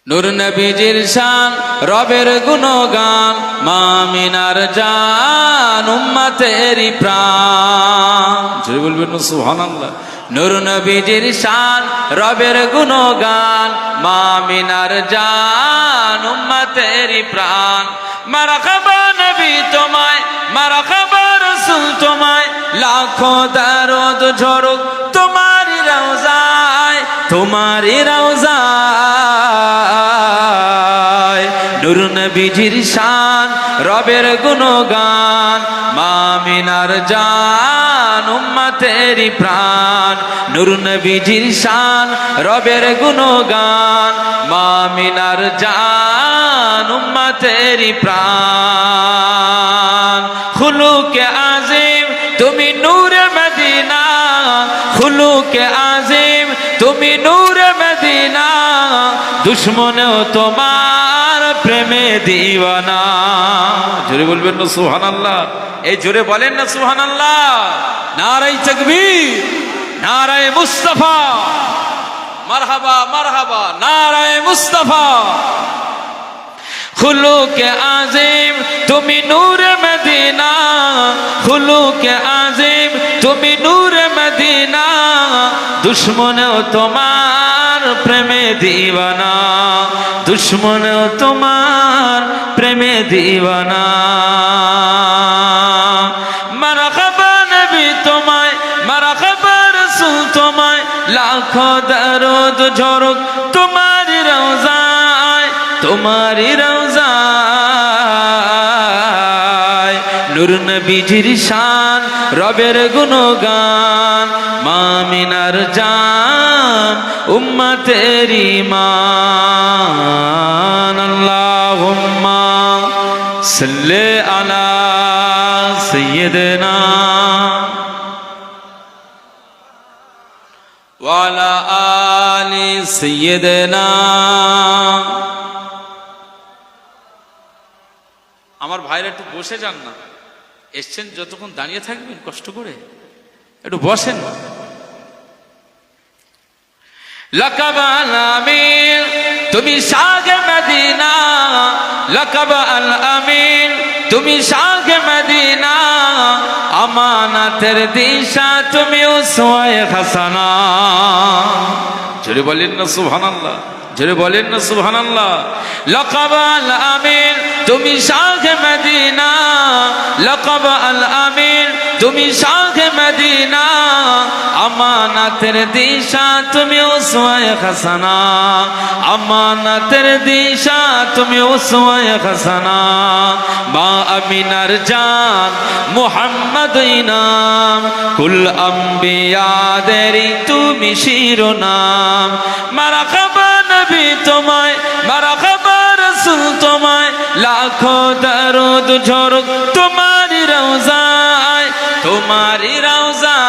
নূর নবীজির শান রবের গুণগান মা আমিনার জান উম্মতেরি প্রাণ জোরে বলবেন না সুবহানাল্লাহ। নূর নবীজির শান রবের গুণগান মা আমিনার জান উম্মতেরি প্রাণ। মারহাবা নবী তোমায়, মারহাবা রাসূল তোমায়, লাখো দরুদ ঝরুক তোমারি রওজায়, তোমারি রওজায়। নূর নবীজির শান রবের গুণগান মা আমিনার জান উম্মতেরি প্রাণ। নূর নবীজির শান রবের গুণগান মা আমিনার জান উম্মতেরি প্রাণ। খুলুকে আজিম তুমি নূরে মদিনা, খুলুকে আজিম তুমি নূরে মদিনা, দুশ্মনেও তোমার প্রেমে দিওয়ানা। জোরে বলবেন না সুবহানাল্লাহ। এই জোরে বলেন না সুবহানাল্লাহ। নারায়ে তাকবীর, নারায়ে মুস্তাফা, মারহাবা মারহাবা, নারায়ে মুস্তাফা। খুলুকে আজিম তুমি নূরে মদিনা, খুলুকে আজিম তুমি নূরে মদিনা, দুশ্মনেও তোমার প্রেমে দিওয়ানা, দুশ্মনেও তোমার প্রেমে দিওয়ানা। মারহাবা নবী তোমায়, মারহাবা রাসূল তোমায়, লাখো দরুদ ঝরুক তোমারি রওজায়, তোমারি রওজায়। নূর নবীজির শান রবের গুণগান মা আমিনার জান উম্মতেরি মান। আল্লাহুম্মা সাল্লি আলা সাইয়্যিদিনা ওয়া আলা আলি সাইয়্যিদিনা। আমার ভাইরা একটু বসে যান না, এসছেন যতক্ষণ দাঁড়িয়ে থাকবেন কষ্ট করে, একটু বসেন। লাকাব আল আমিন তুমি শাহে মদিনা, লাকাব আল আমিন তুমি শাহে মদিনা, আমানাতের দিশা তুমি উসওয়ায়ে হাসানা। জোরে বলেন না সুবহানাল্লাহ, জোরে বলেন না সুবহানাল্লাহ। লাকাব আল আমিন তুমি শাহে মদিনা, লাকাব আল আমিন তুমি শাহে মদিনা, আমানাতের দিশা তুমি উসওয়ায়ে হাসানা, আমানাতের দিশা তুমি উসওয়ায়ে হাসানা। মা আমিনার জান মুহাম্মদ নাম, কুল আম্বিয়াদেরই তুমি শিরোনাম। মারহাবা নবী তোমায়, মারহাবা রাসূল তোমায়, লাখো দরুদ ঝরুক তোমারি রওজায়, তোমারি রওজায়।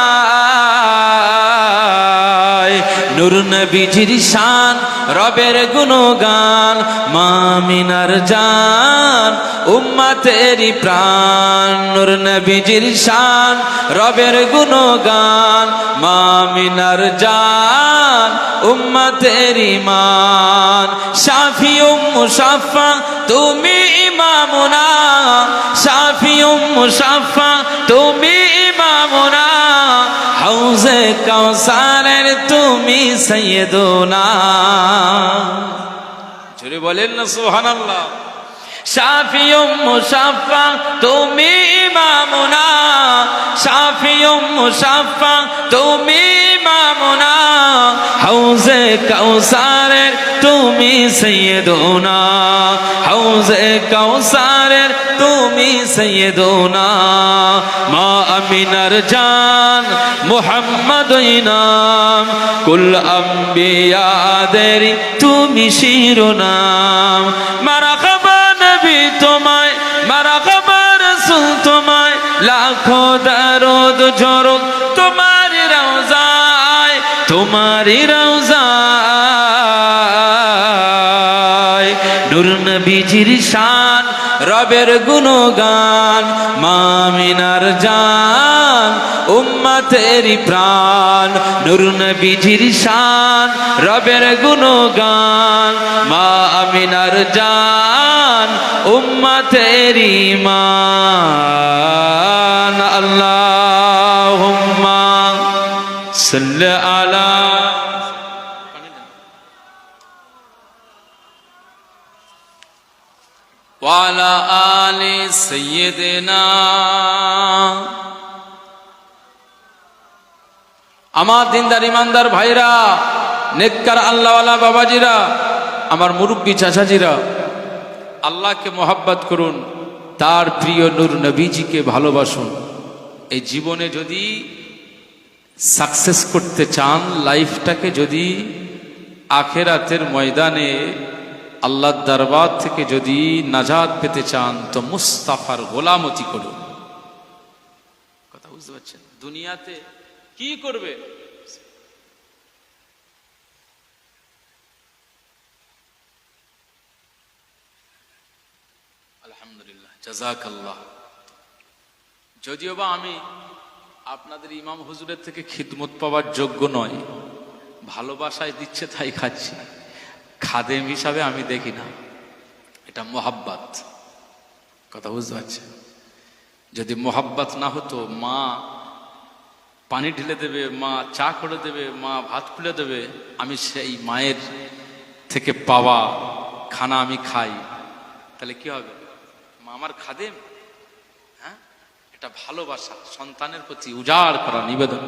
নূর নবীজির শান রবের গুণগান মা আমিনার জান উম্মতেরি প্রাণ। নূর নবীজির শান রবের গুণগান মা আমিনার জান উম্মতেরি মান। শাফি মুশাফা তুমি ইমামুনা, শাফি মুশাফা তুমি ইমামুনা, হাউজে কাউসারের তুমি সাইয়্যিদুনা। জোরে বলেন না সুবহানাল্লাহ। শাফি মুশাফা তুমি ইমামুনা, শাফি মুশাফা তুমি ইমামুনা, হাউজে কাউসারের তুমি সাইয়্যিদুনা, হাউজে কাউসারের তুমি সাইয়্যিদুনা। মা আমিনার জান মুহাম্মদ নাম, কুল আম্বিয়াদের তুমি শিরোনাম। মারহাবা নবী তোমায়, মারহাবা রাসূল তোমায়, লাখো দরুদ ঝরুক তোমারি রওজায়, তোমারি রওজায়। নূর নবীজির শান রবের গুণগান মা আমিনার জান উম্মতেরি প্রাণ। নূর নবীজির শান রবের গুণগান মা মিনার জান উম্মতের ঈমান আল্লাহুম্মা সাল্লি আলা ওয়া আলা আলি সাইয়্যিদিনা। আমার দিনদার ইমানদার ভাইরা, নেককার আল্লাহওয়ালা বাবাজিরা, আমার মুরব্বী চাচাজিরা, আল্লাহকে মোহাব্বত করুন, তার প্রিয় নূর নবীজিকে ভালোবাসুন। এই জীবনে যদি সাকসেস করতে চান, লাইফটাকে যদি আখেরাতের ময়দানে আল্লাহর দরবার থেকে যদি নাজাত পেতে চান, তো মুস্তাফার গোলামতি করুন। কথা বুঝতে পারছেন? দুনিয়াতে কি করবে? আলহামদুলিল্লাহ, জাযাকাল্লাহ। যদিও বা আমি আপনাদের ইমাম হুজুরের থেকে খিদমত পাওয়ার যোগ্য নয়, ভালোবাসায় দিচ্ছে তাই খাচ্ছি, খাদেম হিসাবে আমি দেখি না, এটা মোহাব্বত। কথা বুঝতে পারছেন? যদি মোহাব্বত না হতো, মা পানি ঢেলে দেবে, মা চা করে দেবে, মা ভাত খুলে দেবে, আমি সেই মায়ের থেকে পাওয়া খানা আমি খাই, তাহলে কি হবে? মা আমার খাদেম? হ্যাঁ, এটা ভালোবাসা, সন্তানের প্রতি উজাড় করা, নিবেদন।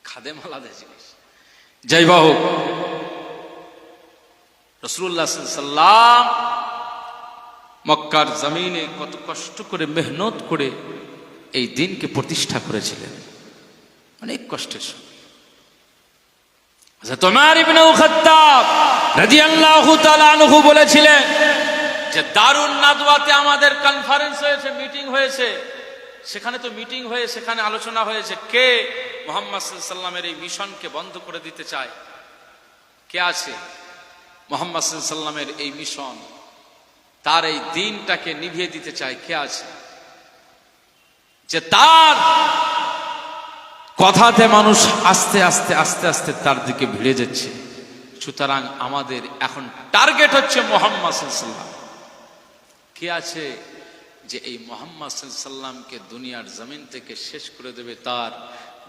খাদেম আলাদা জিনিস। যাই বা হোক, রাসূলুল্লাহ সাল্লাল্লাহু আলাইহি ওয়াসাল্লাম মক্কার জমিনে কত কষ্ট করে, মেহনত করে এই দিনকে প্রতিষ্ঠা করেছিলেন, অনেক কষ্টের সঙ্গে। হযরত ওমর ইবনে খাত্তাব রাদিয়াল্লাহু তাআলা আনহু বলেছিলেন যে দারুন নাদওয়াতে আমাদের কনফারেন্স হয়েছে, মিটিং হয়েছে, সেখানে তো মিটিং হয়ে সেখানে আলোচনা হয়েছে কে মুহাম্মদ সাল্লাল্লাহু আলাইহি ওয়াসাল্লামের এই মিশনকে বন্ধ করে দিতে চায়। কে আছে? মুহাম্মদ সাল্লাল্লাহু আলাইহি ওয়াসাল্লামের এই মিশন, তার এই দিনটাকে নিভিয়ে দিতে চায়। কে আছে যে তার কথাতে মানুষ আস্তে আস্তে আস্তে আস্তে তার দিকে ভিড়ে যাচ্ছে? সুতরাং আমাদের এখন টার্গেট হচ্ছে মুহাম্মদ সাল্লাল্লাহু আলাইহি ওয়াসাল্লাম। কে আছে যে এই মুহাম্মদ সাল্লাল্লাহু আলাইহি ওয়াসাল্লামকে দুনিয়ার জমিন থেকে শেষ করে দেবে, তার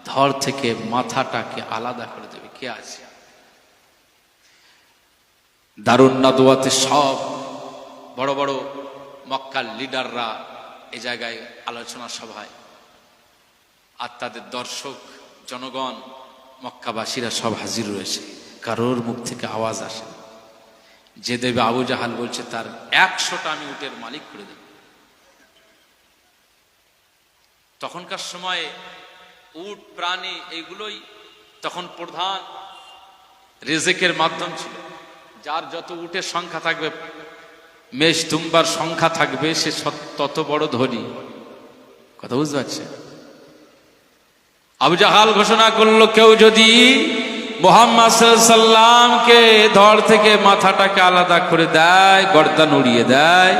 ধর থেকে মাথাটাকে আলাদা করে দেবে? কে আছে? দারুন নাদওয়াতে সব বড় বড় মক্কার লিডাররা এই জায়গায় আলোচনা সভায়, আর তাদের দর্শক জনগণ মক্কাবাসীরা সব হাজির রয়েছে। কারোর মুখ থেকে আওয়াজ আসে, যে দেবে আবু জাহাল বলছে তার 100টা আমি উটের মালিক করে দেব। তখনকার সময়ে উট প্রাণী এইগুলোই তখন প্রধান রিজিকের মাধ্যম ছিল। যার যত উটের সংখ্যা থাকবে, মেষ দুম্বার সংখ্যা থাকবে, সে তত বড় ধনী। কথা বুঝতে পারছে? আবু জাহাল ঘোষণা করলো, কেউ যদি মুহাম্মদ সাল্লাল্লাহু আলাইহি ওয়াসাল্লামকে ধর থেকে মাথাটাকে আলাদা করে দেয়, গর্দান উড়িয়ে দেয়,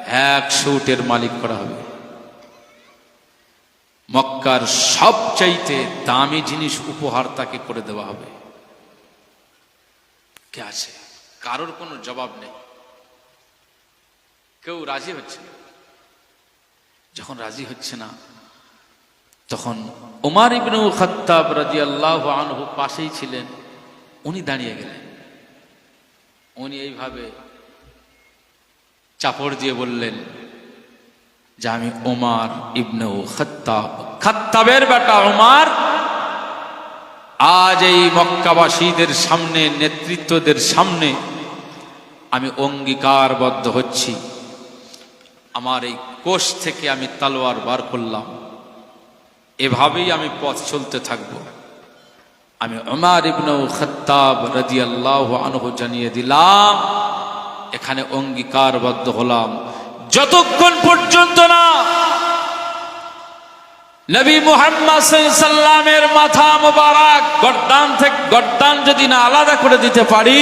100 উটের মালিক করা হবে। মক্কার সবচাইতে দামি জিনিস উপহার তাকে করে দেওয়া হবে। কে আছে? কারোর কোনো জবাব নেই, কেউ রাজি হচ্ছে না। যখন রাজি হচ্ছে না, তখন ওমর ইবনে খাত্তাব রাদিয়াল্লাহু আনহু পাশেই ছিলেন, উনি দাঁড়িয়ে গেলেন। উনি এইভাবে চাপড় দিয়ে বললেন যে আমি ওমর ইবনে খাত্তাব, খাত্তাবের বেটা ওমর, আজ এই মক্কাবাসীদের সামনে, নেতৃত্বদের সামনে আমি অঙ্গীকারবদ্ধ হচ্ছি, আমার এই কোষ থেকে আমি তলোয়ার বার করলাম, এভাবেই আমি পথ চলতে থাকব। আমি ওমর ইবনে খাত্তাব রাদিয়াল্লাহু আনহু জানিয়ে দিলাম, এখানে অঙ্গীকারবদ্ধ হলাম, যতক্ষণ পর্যন্ত না নবী মুহাম্মদ সাল্লাল্লাহু আলাইহি ওয়াসাল্লামের মাথা মোবারক গর্দান যদি না আলাদা করে দিতে পারি,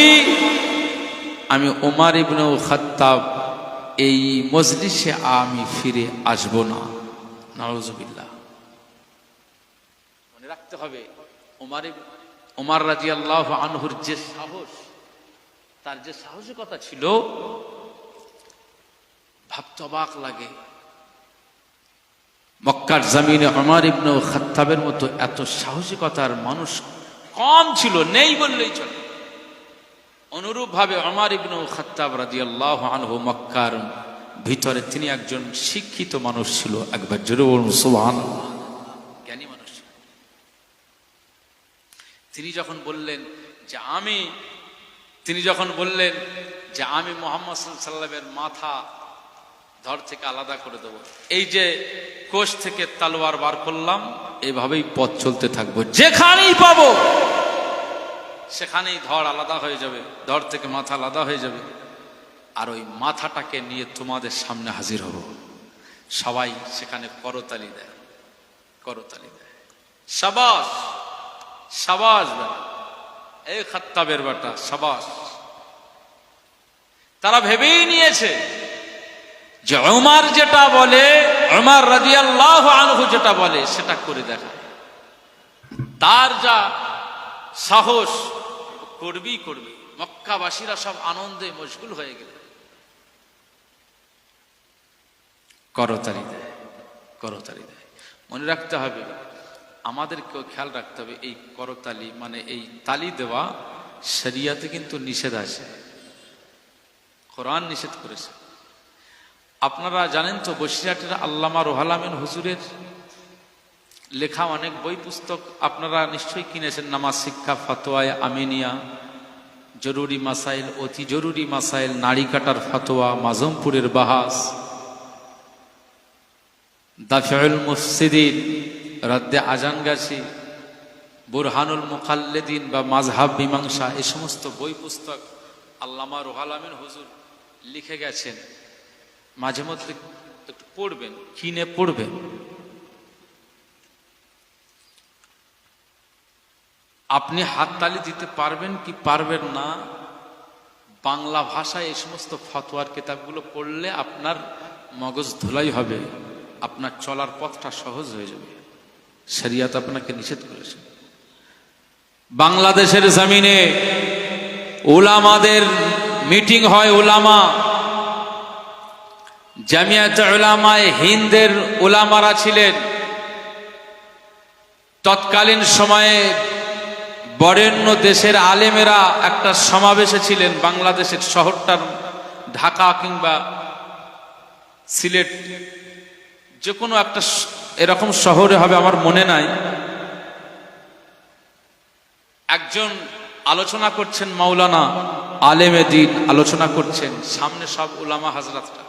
আমি ওমর ইবনে খাত্তাব এই মজলিসে আমি ফিরে আসব না। নাউযুবিল্লাহ। মনে রাখতে হবে, ওমর রাদিয়াল্লাহু আনহুর যে সাহস, তার যে সাহসিকতা ছিল ভাবতে অবাক লাগে। মক্কার জমিনে ওমর ইবনে খাত্তাবের মতো এত সাহসিকতার মানুষ কম ছিল, নেই বললেই চলে। অনুরূপ ভাবে ওমর ইবনে খাত্তাব রাদিয়াল্লাহু আনহু মক্কার ভিতরে তিনি একজন শিক্ষিত মানুষ ছিল। একবার জোরে বলুন সুবহানাল্লাহ। জ্ঞানী মানুষ ছিল। তিনি যখন বললেন যে আমি মুহাম্মদ সাল্লাল্লাহু আলাইহি ওয়াসাল্লামের মাথা ধর থেকে আলাদা করে দেব, এই যে কোষ থেকে তলোয়ার বার করলাম, এভাবেই পথ চলতে থাকবো, যেখানেই পাবো সেখানেই ধর আলাদা হয়ে যাবে, ধর থেকে মাথা আলাদা হয়ে যাবে, আর ওই মাথাটাকে নিয়ে তোমাদের সামনে হাজির হব। সবাই সেখানে করতালি দেয়, করতালি দেয়। শাবাশ শাবাশ বেটা, এই খাত্তাবের বেটা শাবাশ। তারা ভেবেই নিয়েছে যে ওমর যেটা বলে, ওমর রাদিয়াল্লাহু আনহু যেটা বলে সেটা করে দেখায়। তার যা সাহস, করবেই করবে। মক্কাবাসীরা সব আনন্দে মশগুল হয়ে গেল, করতালি দেয়, করতালি দেয়। মনে রাখতে হবে, আমাদেরকেও খেয়াল রাখতে হবে, এই করতালি মানে এই তালি দেওয়া শরিয়াতে কিন্তু নিষেধ আছে, কোরআন নিষেধ করেছে। আপনারা জানেন তো, বসিরহাটের আল্লামা রুহুল আমিন হুজুরের লেখা অনেক বই পুস্তক আপনারা নিশ্চয়ই কিনেছেন। নামাজ শিক্ষা, ফতোয়ায়ে আমিনিয়া, জরুরি মাসাইল, অতি জরুরি মাসাইল, নাড়ি কাটার ফতোয়া, মাজমপুরের বাহাস, দাফিউল মুফসিদিন, রাদ্দে আজানগাছি, বুরহানুল মুকাল্লিদিন বা মাযহাব মীমাংসা, এই সমস্ত বই পুস্তক আল্লামা রুহুল আমিন হুজুর লিখে গেছেন। মাঝে মধ্যে একটু পড়বেন, কিনে পড়বেন। আপনি হাততালি দিতে পারবেন কি পারবেন না, বাংলা ভাষায় এই সমস্ত ফতোয়ার কিতাবগুলো পড়লে আপনার মগজ ধুলাই হবে, আপনার চলার পথটা সহজ হয়ে যাবে। শরিয়াত আপনাকে নিষেধ করেছে। বাংলাদেশের জমিনে উলামাদের মিটিং হয়, উলামা জামিয়াতে উলামায়ে হিন্দের উলামারা ছিলেন। তৎকালীন সময়ে বরেণ্য দেশের আলেমেরা একটা সমাবেশে ছিলেন। বাংলাদেশের শহরটার ঢাকা কিংবা সিলেট, যে কোনো একটা এরকম শহরে হবে, আমার মনে নাই। একজন আলোচনা করছেন, মাওলানা আলেমে দ্বীন আলোচনা করছেন, সামনে সব উলামা হাজরাতরা,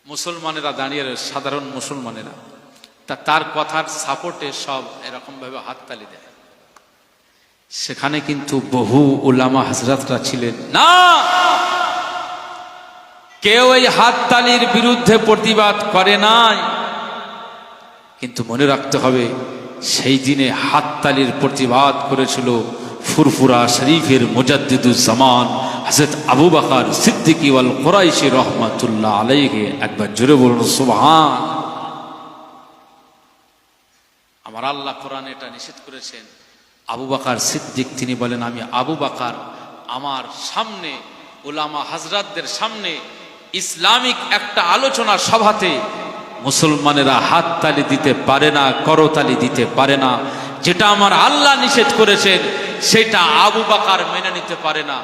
মুসলমানেরা দাঁড়িয়ে, সাধারণ মুসলমানেরা, তার কথার সাপোর্টে সব এরকম ভাবে হাততালি দেয়। সেখানে কিন্তু বহু উলামা হাজরাতরা ছিলেন না, কেউ এই হাততালির বিরুদ্ধে প্রতিবাদ করে নাই। কিন্তু মনে রাখতে হবে, সেই দিনে হাততালির প্রতিবাদ করেছিল ফুরফুরা শরীফের মুজাদ্দিদুজ জামান হযরত আবু বকর সিদ্দিকী ওয়াল কুরাইশী রাহমাতুল্লাহ আলাইহি। একবার জোরে বলুন সুবহান। আমার আল্লাহ কোরআনে এটা নিষেধ করেছেন। আবু বকর সিদ্দিক তিনি বলেন, আমি আবু বকর আমার সামনে উলামা হাজরাতদের সামনে ইসলামিক একটা আলোচনা সভাতে মুসলমানেরা হাততালি দিতে পারে না, করতালি দিতে পারে না। যেটা আমার আল্লাহ নিষেধ করেছেন সেটা আবু বকর মেনে নিতে পারে না।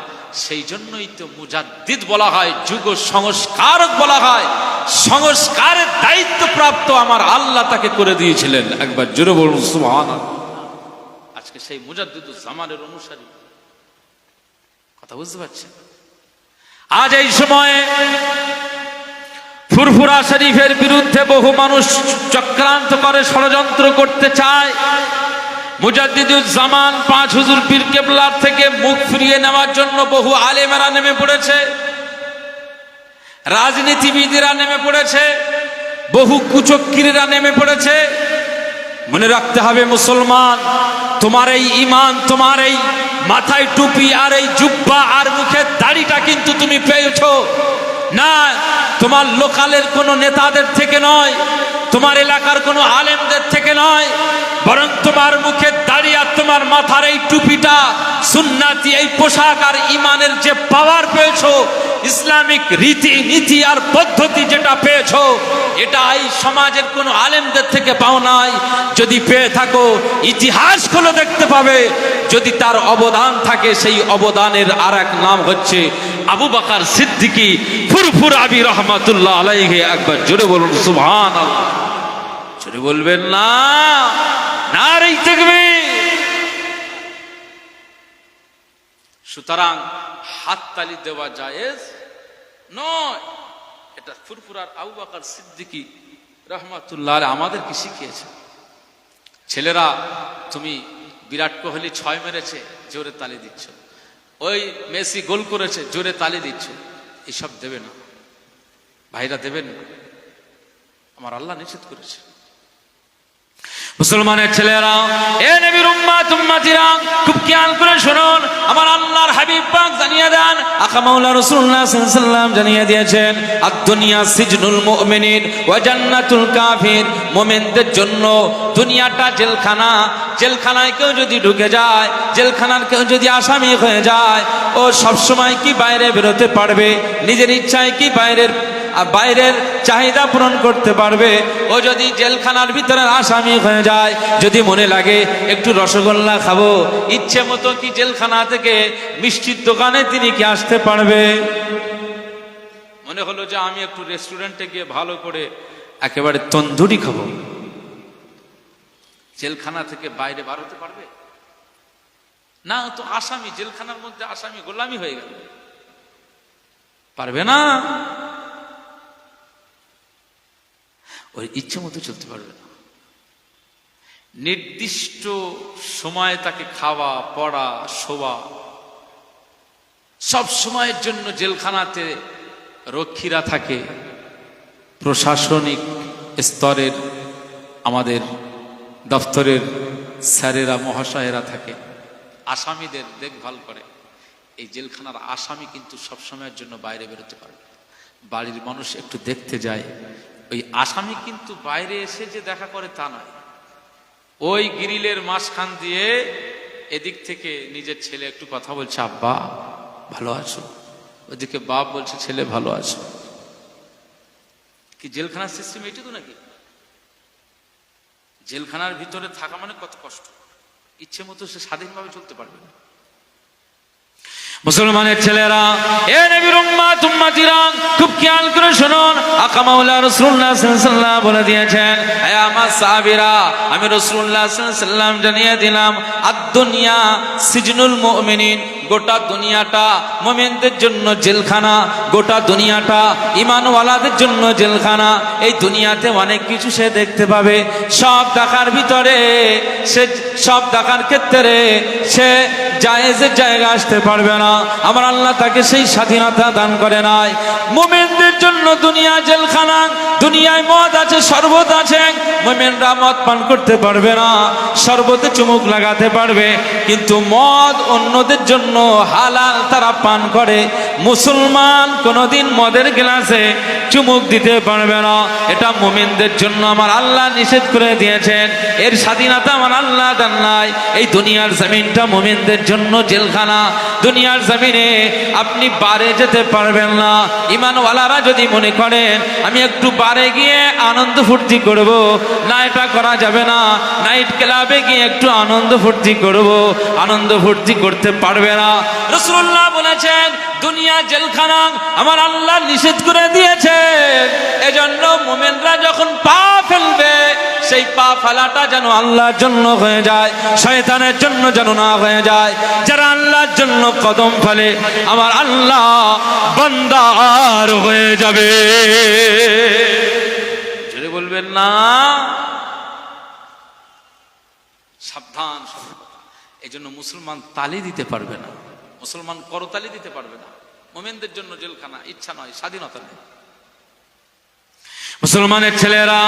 সেই জন্যই তো মুজাদ্দিদ বলা হয়, যুগ সংস্কারক বলা হয়। সংস্কারের দায়িত্ব প্রাপ্ত আমার আল্লাহ তাকে করে দিয়েছিলেন। একবার জোরে বলুন সুবহানাল্লাহ। আজকে সেই মুজাদ্দিদুজ জামানের অনুসারী, কথা বুঝতে পারছেন? আজ এই সময়ে ফুরফুরা শরীফের বিরুদ্ধে বহু মানুষ চক্রান্ত করে, ষড়যন্ত্র করতে চায়। মুজাদ্দিদুজ জামান পাঁচ হুজুর পীর কেবলার থেকে মুখ ফিরিয়ে নেওয়ার জন্য বহু আলেমেরা নেমে পড়েছে, রাজনীতিবিদেরা নেমে পড়েছে, বহু কুচক্রীরা নেমে পড়েছে। মনে রাখতে হবে মুসলমান, তোমার এই ঈমান, তোমার এই মাথায় টুপি আর এই জুব্বা আর মুখের দাড়িটা কিন্তু তুমি পেয়েছো না তোমার লোকালের কোনো নেতাদের থেকে নয়, তোমার এলাকার কোনো আলেমদের থেকে নয়, বরং তোমার মুখের দাড়ি আর তোমার মাথার এই টুপিটা, সুন্নাতি এই পোশাক আর ইমানের যে পাওয়ার পেয়েছো, ইসলামিক রীতি নীতি আর পদ্ধতি যেটা পেয়েছো, এটা এই সমাজের কোনো আলেমদের থেকে পাও নাই। যদি পেয়ে থাকো ইতিহাস গুলো দেখতে পাবে, যদি তার অবদান থাকে সেই অবদানের আর এক নাম হচ্ছে আবু বকর সিদ্দিকী ফুরফুর আবি রহমাতুল্লাহ আলাইহি। একবার জোরে বলুন সুবহানাল্লাহ। জোরে বলবেন না? নারে তাকবীর। সুতরাং হাততালি দেওয়া জায়েজ নয়। এটা ফুরফুরার আবু বকর সিদ্দিকী রহমাতুল্লাহ আলাইহি আমাদের কি শিখিয়েছে। ছেলেরা, তুমি বিরাট কোহলি 6 মেরেছে, জোরে তালি দিচ্ছ। ওই মেসি গোল করেছে, জোরে তালি দিচ্ছ। এসব দেবে না ভাইরা, দেবেন না। আমার আল্লাহ নিষেধ করেছে। মুসলমানের ছেলেরা, এ নবীর উম্মত উম্মতিরা, খুব খেয়াল করে শুনুন। আমার আল্লাহর হাবিব পাক জানিয়ে দেন, আকা মাওলা রাসূলুল্লাহ সাল্লাল্লাহু আলাইহি ওয়াসাল্লাম জানিয়ে দিয়েছেন, আদ-দুনিয়া সিজনুল মুমিনিন ওয়া জান্নাতুল কাফির। মুমিনদের জন্য দুনিয়াটা জেলখানা। জেলখানায় কেউ যদি ঢুকে যায়, জেলখানার কেউ যদি আসামি হয়ে যায়, ও সব সময় কি বাইরে বেরোতে পারবে? নিজের ইচ্ছায় কি বাইরের চাহিদা পূরণ করতে পারবে? ও যদি জেলখানার ভিতরে আসামি হয়ে যায়, যদি মনে লাগে একটু রসগোল্লা খাবো, ইচ্ছে মতো কি জেলখানা থেকে মিষ্টির দোকানে তিনি কি আসতে পারবে? মনে হলো যে আমি একটু রেস্টুরেন্টে গিয়ে ভালো করে একেবারে তন্দুরি খাবো, জেলখানা থেকে বাইরে বার হতে পারবে না? তো আসামি, জেলখানার মধ্যে আসামি, গোলামি হয়ে গেল, পারবে না। ওই ইচ্ছে মতো চলতে পারবে না। নির্দিষ্ট সময় তাকে খাওয়া, পড়া, শোয়া, সব সময়ের জন্য জেলখানাতে রক্ষীরা থাকে, প্রশাসনিক স্তরের আমাদের দপ্তরের স্যারেরা মহাশয়েরা থাকে, আসামিদের দেখভাল করে। এই জেলখানার আসামি কিন্তু সব সময়ের জন্য বাইরে বেরোতে পারবে। বাড়ির মানুষ একটু দেখতে যায়, ওই আসামি কিন্তু বাইরে এসে যে দেখা করে তা নয়। ওই গ্রিলের মাঝখান দিয়ে এদিক থেকে নিজের ছেলে একটু কথা বলছে, আব্বা ভালো আছো? ওদিকে বাপ বলছে, ছেলে ভালো আছো? কি জেলখানার সিস্টেম এটি তো নাকি? জেলখানার ভিতরে থাকা মানে কত কষ্ট। ইচ্ছে মতো সে স্বাধীনভাবে চলতে পারবে না। মুসলমানের ছেলেরা, এ নবীর উম্মত উম্মতিরা, খুব খেয়াল করে শুনুন। আকা মাওলা রাসূলুল্লাহ সাল্লাল্লাহু আলাইহি ওয়াসাল্লাম বলে দিয়েছেন, হে আমার সাহাবীরা, আমি রাসূলুল্লাহ সাল্লাল্লাহু আলাইহি ওয়াসাল্লাম জানিয়ে দিলাম, আদ-দুনিয়া সিজনুল মুমিনিন। গোটা দুনিয়াটা মুমিনদের জন্য জেলখানা, গোটা দুনিয়াটা ঈমানওয়ালাদের জন্য জেলখানা। এই দুনিয়াতে অনেক কিছু সে দেখতে পাবে, সব দেখার ভিতরে সে, সব দেখার ক্ষেত্রে সে জায়েজের জায়গা আসতে পারবে না। আমার আল্লাহ তাকে সেই স্বাধীনতা দান করে নাই। মুমিনদের জন্য দুনিয়া জেলখানা। দুনিয়ায় মদ আছে, শরবত আছে, মুমিনরা মদ পান করতে পারবে না, শরবতে চুমুক লাগাতে পারবে, কিন্তু মদ অন্যদের জন্য হালাল, তারা পান করে। মুসলমান কোনোদিন মদের গ্লাসে চুমুক দিতে পারবে না। এটা মুমিনদের জন্য আমার আল্লাহ নিষেধ করে দিয়েছেন। এর স্বাধীনতা আমার আল্লাহ দেন নাই। এই দুনিয়ার জমিনটা মুমিনদের জন্য জেলখানা। দুনিয়ার জমিনে আপনি বারে যেতে পারবেন না। ঈমানওয়ালারা যদি মনে করেন আমি একটু বারে গিয়ে আনন্দ ফুর্তি করব, না, এটা করা যাবে না। নাইট ক্লাবে গিয়ে একটু আনন্দ ফুর্তি করব, আনন্দ ফুর্তি করতে পারবে না। রাসূলুল্লাহ বলেছেন দুনিয়া জেলখানা, আমার আল্লাহ নিষেধ করে দিয়েছেন। এজন্য মুমিনরা যখন পা ফেলবে, সেই পা ফেলাটা যেন আল্লাহর জন্য হয়ে যায়, শয়তানের জন্য যেন না হয়ে যায়। যারা আল্লাহর জন্য কদম ফেলে, আমার আল্লাহ বান্দার হয়ে যাবে। জোরে বলবেন না? সাবধান। এই জন্য মুসলমান তালি দিতে পারবে না, মুসলমান করতালি দিতে পারবে না। মুমিনদের জন্য জেলখানা, ইচ্ছা নয়, স্বাধীনতা নেই। মুসলমানের ছেলেরা,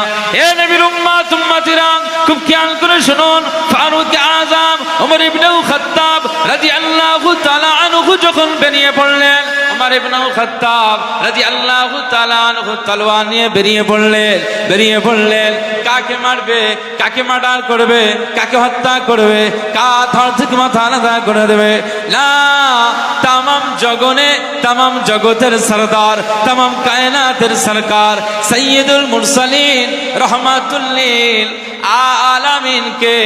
এ নবীর উম্মত উম্মতিরা, খুব খেয়াল করে শুনুন। ফারুক আযম ওমর ইবনে খাত্তাব রাদিয়াল্লাহু তাআলা আনহু যখন বেরিয়ে পড়লেন, ওমর ইবনে খাত্তাব রাদিয়াল্লাহু তাআলা আনহু তলোয়ার নিয়ে বেরিয়ে পড়লেন কাকে মারবে, কাকে মার্ডার করবে, কাকে হত্যা করবে, কার ধর থেকে মাথা আলাদা করে দেবে। না, তামাম জগতের সরদার, তামাম কায়নাতের সরকার সৈয়দুল মুরসালিন রহমাতুল লিল আলামিনকে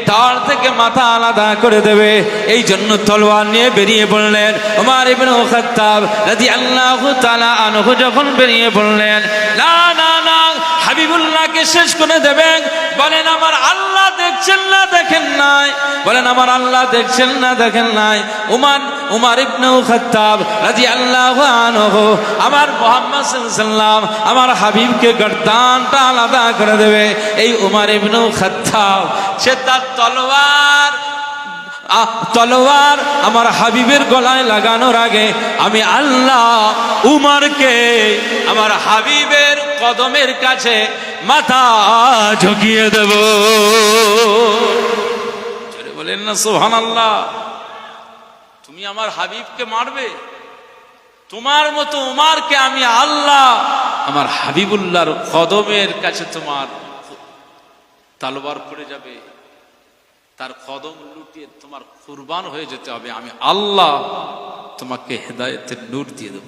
ধর থেকে মাথা আলাদা করে দেবে। এই জন্য তলোয়ার নিয়ে বেরিয়ে পড়লেন ওমর ইবনে খাত্তাব রাদিয়াল্লাহু তাআলা আনহু। যখন বেরিয়ে পড়লেন, না না না, হাবিবুল্লাহকে শেষ করে দেবেন। বলেন আমার আল্লাহ দেখছেন না দেখেন নাই? বলেন আমার আল্লাহ দেখছেন না দেখেন নাই? উমর ইবনে খাত্তাব রাদিয়াল্লাহু আনহু আমার মুহাম্মদ সাল্লাল্লাহু আলাইহি ওয়াসাল্লাম আমার হাবিবকে গর্দানটা আলাদা করে দেবে। এই উমর ইবনে খাত্তাব সে তার তলোয়ার আমার হাবিবের গলায় লাগানোর আগে আমি আল্লাহ উমরকে আমার হাবিবের কদমের কাছে মাথা ঝুঁকিয়ে দেব। বলেন না সুবহানাল্লাহ। তুমি আমার হাবিবকে মারবে, তোমার মতো উমরকে আমি আল্লাহ আমার হাবিবুল্লাহর কদমের কাছে তোমার তলোয়ার পড়ে যাবে, তার কদম লুটিয়ে তোমার কুরবান হয়ে যেতে হবে। আমি আল্লাহ তোমাকে হেদায়েতের নূর দিয়ে দেব।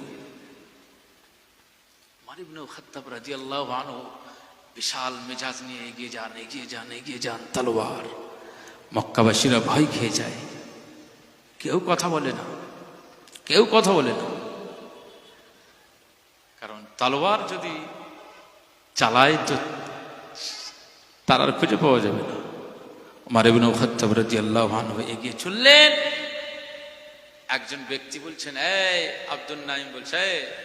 উমর ইবনে খাত্তাব রাদিয়াল্লাহু আনহু বিশাল মেজাজ নিয়ে এগিয়ে যান তলোয়ার। মক্কাবাসীরা ভয় খেয়ে যায়, কেউ কথা বলে না। কারণ তলোয়ার যদি চালায় তো তার আর খুঁজে পাওয়া যাবে না। উমর ইবনে খাত্তাব রাদিয়াল্লাহু আনহু এগিয়ে চললেন। একজন ব্যক্তি বলছেন, এই আব্দুল নাইম, বলছে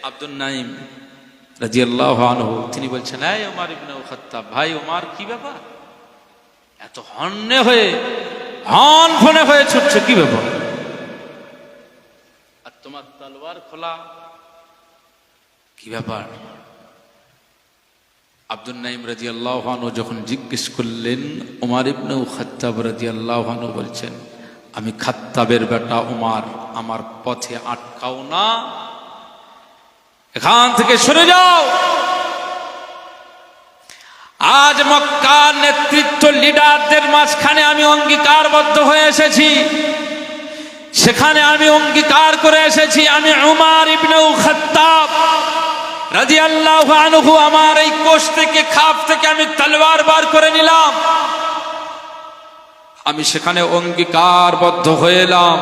আব্দুল নাইম রাদিয়াল্লাহু আনহু, তিনি বলছেন, এই উমর ইবনে খাত্তাব ভাই, উমর কি ব্যাপার এত হনফনে হয়ে ছুটছে, কি ব্যাপার? আর তোমার তলোয়ার খোলা, কি ব্যাপার? আব্দুল নাইম রাদিয়াল্লাহু আনহু যখন জিজ্ঞেস করলেন, উমর ইবনে খাত্তাব রাদিয়াল্লাহু আনহু বলছেন, আমি খাত্তাবের বেটা উমর, আমার পথে আটকাও না, এখান থেকে সরে যাও। আজ মক্কার নেতৃত্ব লিডারদের মাঝখানে আমি অঙ্গীকারবদ্ধ হয়ে এসেছি, সেখানে আমি অঙ্গীকার করে এসেছি, আমি উমর ইবনে খাত্তাব রাদিয়াল্লাহু আনহু আমার এই কোষ থেকে, খাপ থেকে আমি তলোয়ার বার করে নিলাম। আমি সেখানে অঙ্গীকারবদ্ধ হয়ে এলাম,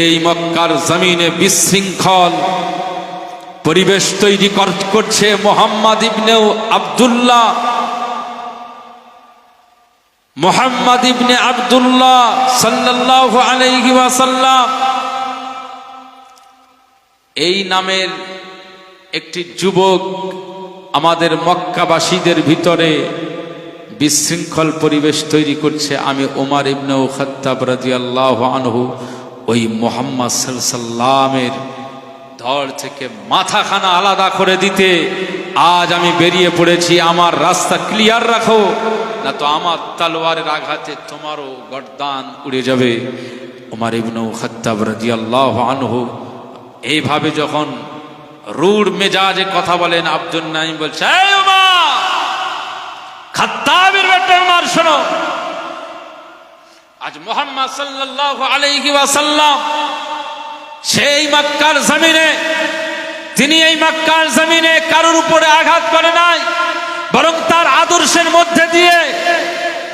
এই মক্কার জমিনে বিশৃঙ্খল পরিবেশ তৈরি করছে মুহাম্মদ ইবনে আব্দুল্লাহ সাল্লাল্লাহু আলাইহি ওয়াসাল্লাম এই নামের একটি যুবক আমাদের মক্কাবাসীদের ভিতরে বিশৃঙ্খল পরিবেশ তৈরি করছে। আমি উমর ইবনে খাত্তাব রাদিয়াল্লাহু আনহু ওই মুহাম্মদ সাল্লাল্লাহু আলাইহি ওয়াসাল্লামের ধর থেকে মাথাখানা আলাদা করে দিতে আজ আমি বেরিয়ে পড়েছি। আমার রাস্তা ক্লিয়ার রাখো, না তো আমার তলোয়ারের আঘাতে তোমারও গর্দান উড়ে যাবে। উমর ইবনে খাত্তাব রাদিয়াল্লাহু আনহু এইভাবে যখন রুড মেজাজে কথা বলেন, আব্দুল নাইম বলছে, এই উমর, খাত্তাবের বেটা উমর, শোনো, আজ মুহাম্মদ সাল্লাল্লাহু আলাইহি ওয়াসাল্লাম সেই মক্কার জমিনে, তিনি এই মক্কার জমিনে কারোর উপরে আঘাত করে নাই, বরং তার আদর্শের মধ্যে দিয়ে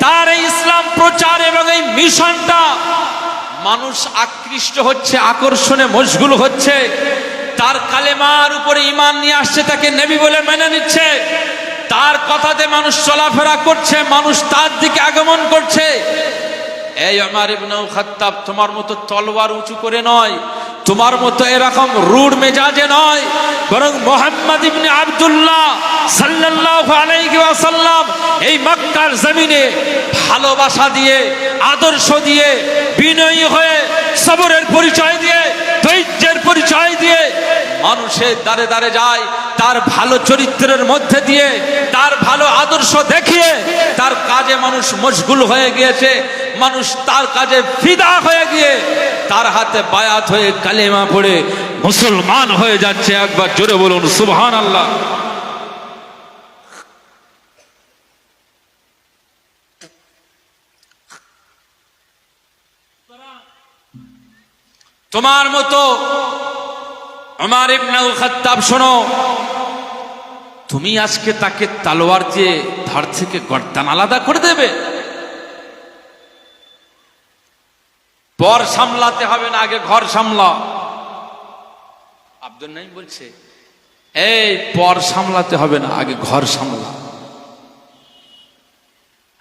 তার এই ইসলাম প্রচার এবং এই মিশনটা মানুষ আকৃষ্ট হচ্ছে, আকর্ষণে মশগুল হচ্ছে। তার কালেমার উপরে ঈমান নিয়ে আসছে, তাকে নবী বলে মেনে নিচ্ছে, তার কথাতে মানুষ চলাফেরা করছে, মানুষ তার দিকে আগমন করছে। এই উমর ইবনে খাত্তাব তোমার মতো তলোয়ার উঁচু করে নয়, তোমার মতো এরকম রুড মেজাজে নয়, বরং মুহাম্মদ ইবনে আব্দুল্লাহ সাল্লাল্লাহু আলাইহি ওয়াসাল্লাম এই মক্কার জমিনে ভালোবাসা দিয়ে, আদর্শ দিয়ে, বিনয়ী হয়ে, সবরের পরিচয় দিয়ে, ধৈর্যের পরিচয় দিয়ে মানুষের দ্বারে দ্বারে যায়। তার ভালো চরিত্রের মধ্যে দিয়ে, তার ভালো আদর্শ দেখিয়ে তার কাজে মানুষ মশগুল হয়ে গিয়েছে, মানুষ তার কাজে ফিদা হয়ে গিয়ে তার হাতে বায়াত হয়ে কালেমা পড়ে মুসলমান হয়ে যাচ্ছে। একবার জোরে বলুন সুবহানাল্লাহ। তোমার মতো উমর ইবনে আল খাত্তাব, শোনো, তুমি আজকে তাকে তলোয়ার দিয়ে ধর থেকে গর্দান আলাদা করে দেবে? পর সামলাতে হবে না, আগে ঘর সামলা। আব্দুল নাঈম বলছে, এই পর সামলাতে হবে না, আগে ঘর সামলা।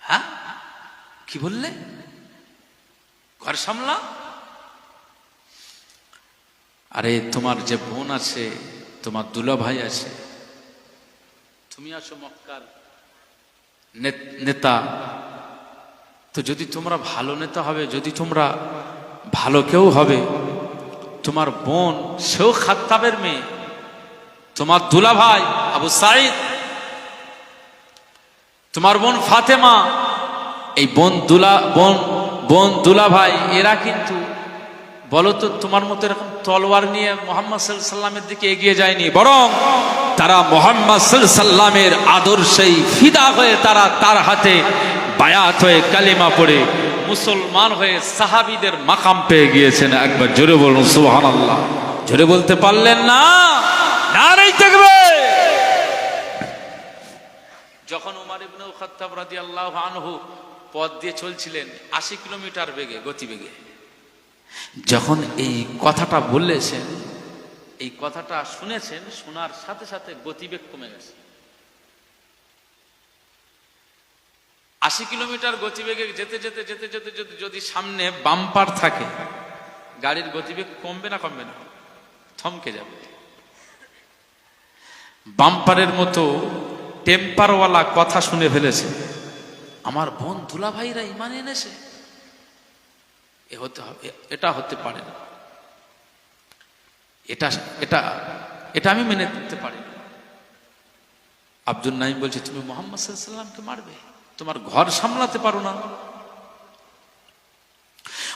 হ্যাঁ, কি বললে? ঘর সামলা? আরে তোমার যে বোন আছে, তোমার দুলা ভাই আছে, তুমি আছো মক্কার নেতা, তো যদি তোমরা ভালো নেতা হবে, যদি তোমরা ভালো কেউ হবে, তোমার বোন সেও খাত্তাবের মেয়ে, তোমার দুলা ভাই আবু সাঈদ, তোমার বোন ফাতেমা, এই বোন দুলা ভাই, এরা কিন্তু বলো তো তোমার মতো এরকম তলোয়ার নিয়ে মুহাম্মদ সাল্লাল্লাহু আলাইহি সাল্লামের দিকে এগিয়ে যায়নি, বরং তারা মুহাম্মদ সাল্লাল্লাহু আলাইহি সাল্লামের আদর্শেই ফিদা হয়ে তারা তার হাতে বায়াত হয়ে কালিমা পড়ে মুসলমান হয়ে সাহাবীদের মাকাম পেয়ে গিয়েছেন। একবার জোরে বলুন সুবহানাল্লাহ। জোরে বলতে পারলেন না? নারে তাকবীর। যখন উমর ইবনে আল খাত্তাব রাদিয়াল্লাহু আনহু পথ দিয়ে চলছিলেন 80 কিলোমিটার বেগে, গতিবেগে, যখন এই কথাটা বললেছেন, এই কথাটা শুনেছেন, শোনার সাথে সাথে গতিবেগ কমে গেছে। 80 কিলোমিটার গতিবেগে যেতে যেতে যেতে যেতে যেতে যদি সামনে বাম্পার থাকে, গাড়ির গতিবেগ কমবে না? কমবে না, থমকে যাবে। বাম্পারের মতো টেম্পারওয়ালা কথা শুনে ফেলেছে, আমার বোন দুলা ভাইরা ঈমান এনেছে, এ হতে হবে, এটা হতে পারে না, এটা এটা এটা আমি মেনে নিতে পারি না। আব্দুল নাঈম বলছে, তুমি মুহাম্মদ সাল্লাল্লাহু আলাইহি সাল্লামকে মারবে, তোমার ঘর সামলাতে পারো না?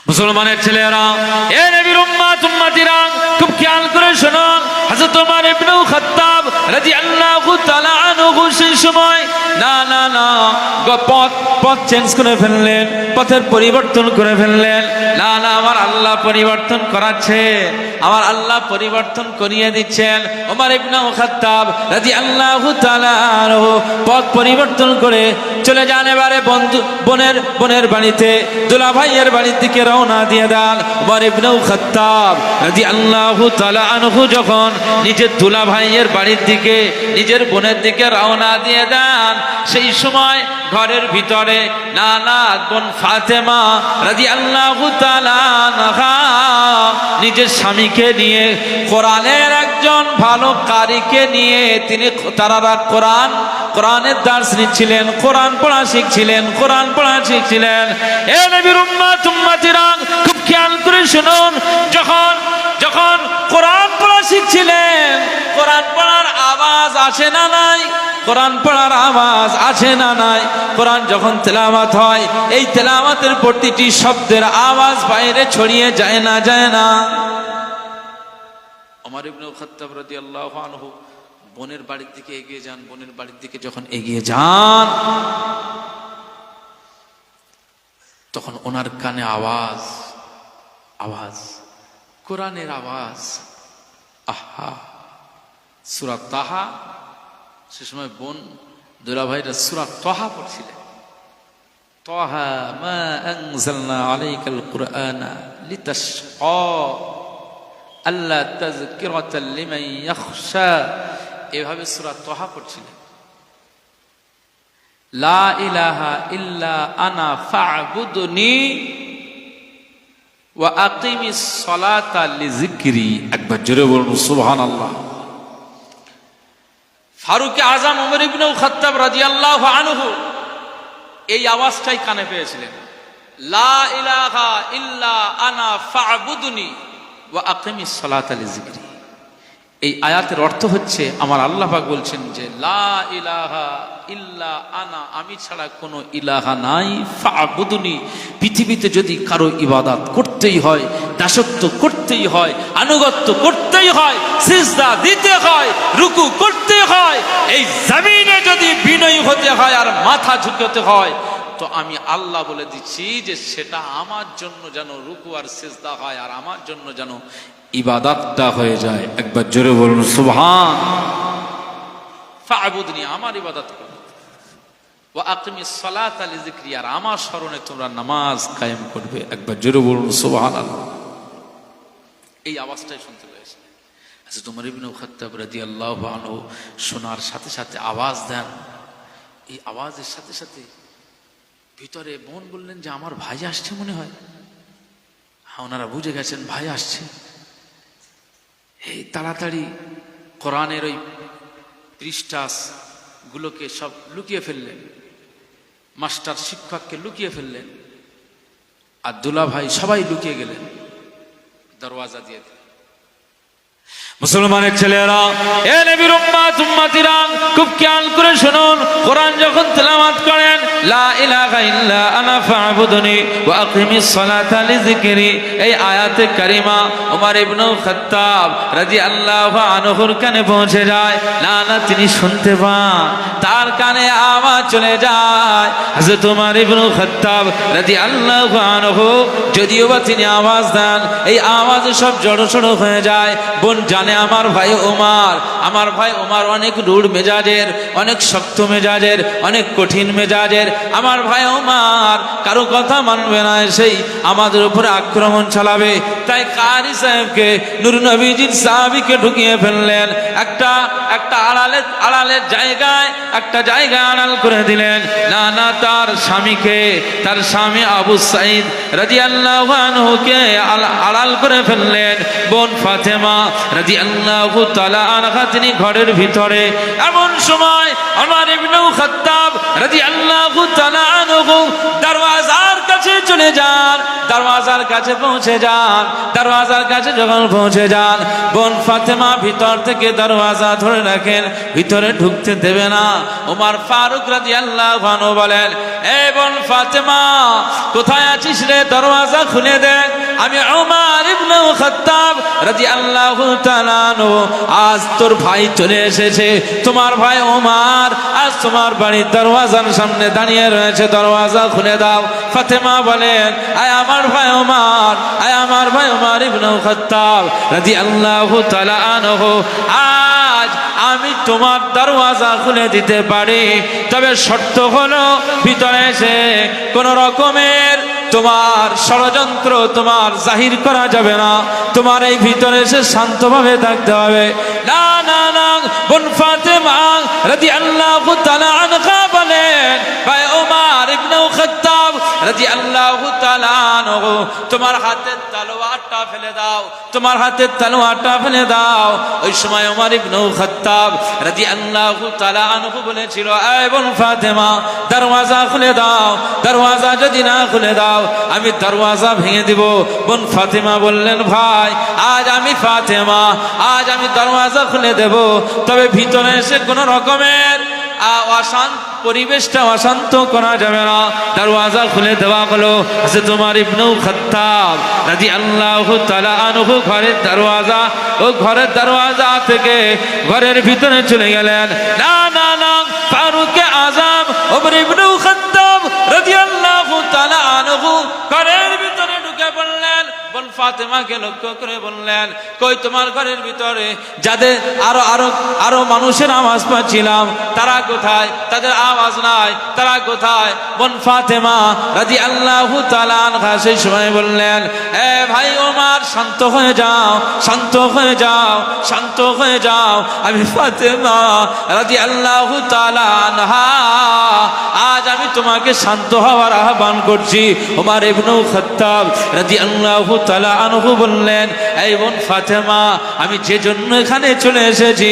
মুসলমানের ছেলেরা, এ নবীর উম্মতিরা, খুব খেয়াল করে শোনো। হযরত ওমর ইবনে আল খাত্তাব রাদিয়াল্লাহু তাআলা আনহু সেই সময় না পথ চেঞ্জ করে ফেললেন, পথের পরিবর্তন করে ফেললেন। না, আমার আল্লাহ পরিবর্তন করাচ্ছে, আমার আল্লাহ পরিবর্তন করিয়ে দিচ্ছেন। ওমর ইবনে আল খাত্তাব রাদিয়াল্লাহু তাআলা আনহু পথ পরিবর্তন করে চলে যান এবারে বোনের বাড়িতে, দুলা ভাইয়ের বাড়ির দিকে রওনা দিয়ে দেন। ওমর ইবনে আল খাত্তাব রাদিয়াল্লাহু তাআলা আনহু যখন নিজের দুলা ভাইয়ের বাড়ির দিকে, নিজের বোনের দিকে রওনা দিয়ে দেন, সেই সময় ঘরের ভিতরে নানা বোন ফাতেমা রাদিয়াল্লাহু তাআলা আনহা নিজের স্বামীকে নিয়ে, কোরআনের একজন ভালো কারিকে নিয়ে তারা কোরআনের দার্স নিচ্ছিলেন, কোরআন পড়া শিখছিলেন। এ নবীর উম্মতিরা, খুব খেয়াল করে শুনুন। যখন কোরআন পড়া শিখছিলেন, কোরআন পড়ার আওয়াজ আসে না নাই? কোরআন পড়ার আওয়াজ আছে না নাই? কোরআন যখন তেলাওয়াত হয়, এই তেলাওয়াতের প্রতিটি শব্দের আওয়াজ বাইরে ছড়িয়ে যায় না? ওমর ইবনে আল খাত্তাব রাদিয়াল্লাহু আনহু বোনের বাড়ির দিকে এগিয়ে যান। বোনের বাড়ির দিকে যখন এগিয়ে যান, তখন ওনার কানে আওয়াজ, কোরআনের আওয়াজ। আহা, সূরা তাহা, সে সময় বোন দুলা ভাইরা সূরা তাহা পড়ছিলেন। তাহা মা আনজালনা আলাইকাল কুরআনা লিতাশকা আল্লা তাযকিরাতাল লিমান ইয়াখশা, এভাবে সূরা তাহা পড়ছিলেন। লা ইলাহা ইল্লা আনা ফা'বুদনি ওয়া আকিমিস সালাতা লিযিকরি। একবার জোরে বলুন সুবহানাল্লাহ। ফারুক আযম ওমর ইবনে আল খাত্তাব রাদিয়াল্লাহু আনহু এই আওয়াজটাই কানে পেয়েছিলেন, লা ইলাহা ইল্লা আনা ফা'বুদনি ওয়া আকিমিস সালাতা লিযিকরি। এই আয়াতের অর্থ হচ্ছে, আমার আল্লাহ পাক বলছেন যে লা ইলাহা ইল্লা আনা, আমি ছাড়া কোনো ইলাহা নাই, ফাবুদুনি। পৃথিবীতে যদি কারো ইবাদত করতেই হয়, দাসত্ব করতেই হয়, আনুগত্য করতেই হয়, সিজদা দিতে হয়, রুকু করতে হয়, এই জমিনে যদি বিনয়ী হতে হয় আর মাথা ঝুঁকাতে হয়, তো আমি আল্লাহ বলে দিচ্ছি যে সেটা আমার জন্য যেন রুকু আর সিজদা হয়, আর আমার জন্য যেন ইবাদতটা হয়ে যায়। একবার জোরে বলুন সুবহান। ফাবুদনি, আমার ইবাদত করো, ওয়া আকিমিস সালাতা লিযিকরি, আর আমার স্মরণে তোমরা নামাজ কায়েম করবে। একবার জোরে বলুন সুবহানাল্লাহ। এই আওয়াজটাই শুনতে পেয়েছে হযরত ওমর ইবনে খাত্তাব রাদিয়াল্লাহু আনহু। শোনার সাথে সাথে আওয়াজ দেন। এই আওয়াজের সাথে সাথে ভিতরে বোন বললেন যে আমার ভাই আসছে মনে হয়। হ্যাঁ, ওনারা বুঝে গেছেন ভাই আসছে। এই তাড়াতাড়ি কোরআনের ওই পৃষ্ঠাস গুলোকে সব লুকিয়ে ফেললেন, মাস্টার শিক্ষককে লুকিয়ে ফেললেন, আর দুলা ভাই সবাই লুকিয়ে গেলেন, দরওয়াজা দিয়ে দিলেন। মুসলমানের ছেলেরা, এ নবীর উম্মত উম্মতিরা, খুব খেয়াল করে শুনুন। কোরআন যখন তেলাওয়াত করেন লা ইলাহা ইল্লা আনা ফাবুদনি ওয়া আকিমিস সালাতা লিযিকরি, এই আয়াতে কারিমা ওমর ইবনে খাত্তাব রাদিয়াল্লাহু আনহুর কানে পৌঁছে যায়। না না, তিনি শুনতে পান, তার কানে আওয়াজ চলে যায়। হযরত ওমর ইবনে খাত্তাব রাদিয়াল্লাহু আনহু যদিও বা তিনি আওয়াজ দেন, এই আওয়াজে সব জড়সড় হয়ে যায়। বোন জানে আমার ভাই ওমর অনেক রূঢ় মেজাজের, অনেক শক্ত মেজাজের, অনেক কঠিন মেজাজের। আমার ভাই ওমর কারো কথা মানবে না, সেই আমাদের উপরে আক্রমণ চালাবে। তাই কারি সাহেবকে, নূর নবীজির সাহাবীকে ঢুকিয়ে ফেললেন একটা আড়ালের জায়গায়, একটা জায়গা আড়াল করে দিলেন। না না, তার স্বামী আবু সাঈদ রাদিয়াল্লাহু আনহুকে আড়াল করে ফেললেন। বোন ফাতেমা রাদিয়াল্লাহু তাআলা আনহা তিনি ঘরের ভিতরে। এমন সময় ওমর ইবনে খাত্তাব রাদিয়াল্লাহু তাআলা আনহু দরওয়াজার কাছে চলে যান, দরওয়াজার কাছে পৌঁছে যান। দরওয়াজার কাছে যখন পৌঁছে যান, বোন ফাতেমা ভিতর থেকে দরওয়াজা ধরে রাখেন, ভিতরে ঢুকতে দেবে না। ওমর ফারুক রাদিয়াল্লাহু আনহু বলেন, এ বোন ফাতেমা, কোথায় আছিস রে? দরওয়াজা খুলে দে। আমি ওমর ইবনে খাত্তাব রাদিয়াল্লাহু তাআলা আনহু, আজ তোর ভাই চলে এসেছে, তোমার ভাই ওমর আজ তোমার বাড়ির দরওয়াজার সামনে দাঁড়িয়ে রয়েছে, দরওয়াজা খুলে দাও। ফাতেমা বলেন, আয় আমার ভাই ওমর ইবনে খাত্তাব রাদিয়াল্লাহু তাআলা আনহু, আজ আমি তোমার দরওয়াজা খুলে দিতে পারি, তবে শর্ত হলো ভিতরে এসে কোন রকমের তোমার ষড়যন্ত্র তোমার জাহির করা যাবে না, তোমার এই ভিতরে এসে শান্তভাবে থাকতে হবে। না না না, বোন ফাতেমা রাদিয়াল্লাহু তাআলা আনহা বলেন, ভাই ওমর ইবনে খাত্তাব রাদিয়াল্লাহু তাআলা আনহু, তোমার হাতের তলোয়ারটা ফেলে দাও, তোমার হাতের তলোয়ারটা ফেলে দাও। ওই সময় ওমর ইবনে খাত্তাব রাদিয়াল্লাহু তাআলা আনহু বলেছিল, এই বোন ফাতেমা, দরওয়াজা খুলে দাও, দরওয়াজা যদি না খুলে দাও আমি দরওয়াজা ভেঙে দিব। বোন ফাতেমা বললেন, ভাই আজ আমি দরওয়াজা খুলে দেব, তবে ভিতরে এসে কোন রকমের পরিবেশটা অশান্ত করা যাবে না। দরওয়াজা খুলে দেওয়া হলো। হযরত ওমর ইবনে খাত্তাব রাদিয়াল্লাহু তাআলা আনহু ঘরের দরওয়াজা থেকে ঘরের ভিতরে চলে গেলেন। না না না, ফারুকে আযম ওমর ইবনে খাত্তাব রাদিয়াল্লাহু তাআলা আনহু ঘরের ভিতরে ঢুকে পড়লেন। বোন ফাতেমাকে লক্ষ্য করে বললেন, কই তোমার ঘরের ভিতরে যাদের আরো মানুষের আওয়াজ পাচ্ছিলাম, তারা কোথায়? তাদের আওয়াজ নাই, তারা কোথায়? বোন ফাতেমা রাদিয়াল্লাহু তাআলা আনহা সেই সময় বললেন, এ ভাই ওমর, শান্ত হয়ে যাও, শান্ত হয়ে যাও, শান্ত হয়ে যাও। আমি ফাতেমা রাদিয়াল্লাহু তাআলা আনহা, আজ আমি তোমাকে শান্ত হওয়ার আহ্বান করছি। ওমর ইবনে খাত্তাব রাদিয়াল্লাহু তাআলা আনহু বললেন, এই বোন ফাতেমা, আমি যে জন্য এখানে চলে এসেছি,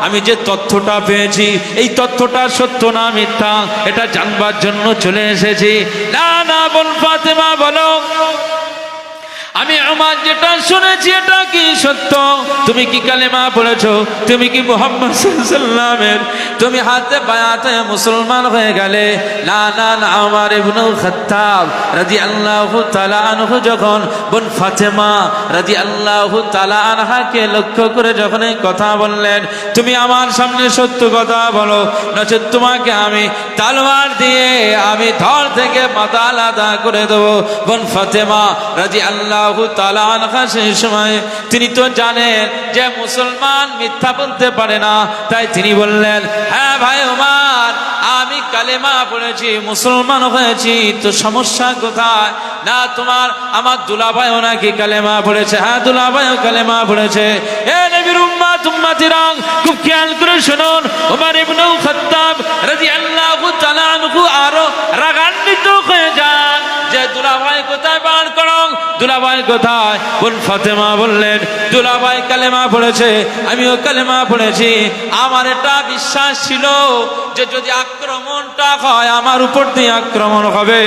আমি যে তথ্যটা পেয়েছি, এই তথ্যটা সত্য না মিথ্যা, এটা জানবার জন্য চলে এসেছি। না না, বোন ফাতেমা বলো, আমি উমর যেটা শুনেছি এটা কি সত্য? তুমি কি কালেমা পড়েছো? তুমি কি মুহাম্মদ সাল্লাল্লাহু আলাইহি ওয়াসাল্লামের তুমি হাতে বায়াতে মুসলমান হয়ে গেলে? না না না, উমর ইবনে খাত্তাব রাদিয়াল্লাহু তাআলা আনহু যখন বোন ফাতেমা রাদিয়াল্লাহু তাআলা আনহাকে লক্ষ্য করে যখন এই কথা বললেন, তুমি আমার সামনে সত্য কথা বলো, নচেত তোমাকে আমি তলোয়ার দিয়ে আমি ধর থেকে মাথা আলাদা করে দেবো। বোন ফাতেমা রাদিয়াল্লাহু তাআলা আনহা সেই সময় তিনি তো জানেন যে মুসলমান মিথ্যা বলতে পারে না, তাই তিনি বললেন, হ্যাঁ ভাই ওমর, আমি কালেমা পড়েছি, মুসলমান হয়েছি, তো সমস্যা কোথায়? না তোমার আমার দুলাভাইও নাকি কালেমা পড়েছে। হ্যাঁ দুলাভাইও কালেমা পড়েছে। এ নবীর উম্মত উম্মতিরা খুব খেয়াল করে শুনুন, ওমর ইবনে খাত্তাব রাদিয়াল্লাহু তাআলা আনহু আরো রাগান্বিত হয়ে যান যে দুলাভাই কোথায়, বার করো দুলাভাই কোথায়? বোন ফাতেমা বললেন, দুলাভাই কালেমা পড়েছে, আমিও কালেমা পড়েছি। আমার এটা বিশ্বাস ছিল যে যদি আক্রমণটা হয় আমার উপর দিয়ে আক্রমণ হবে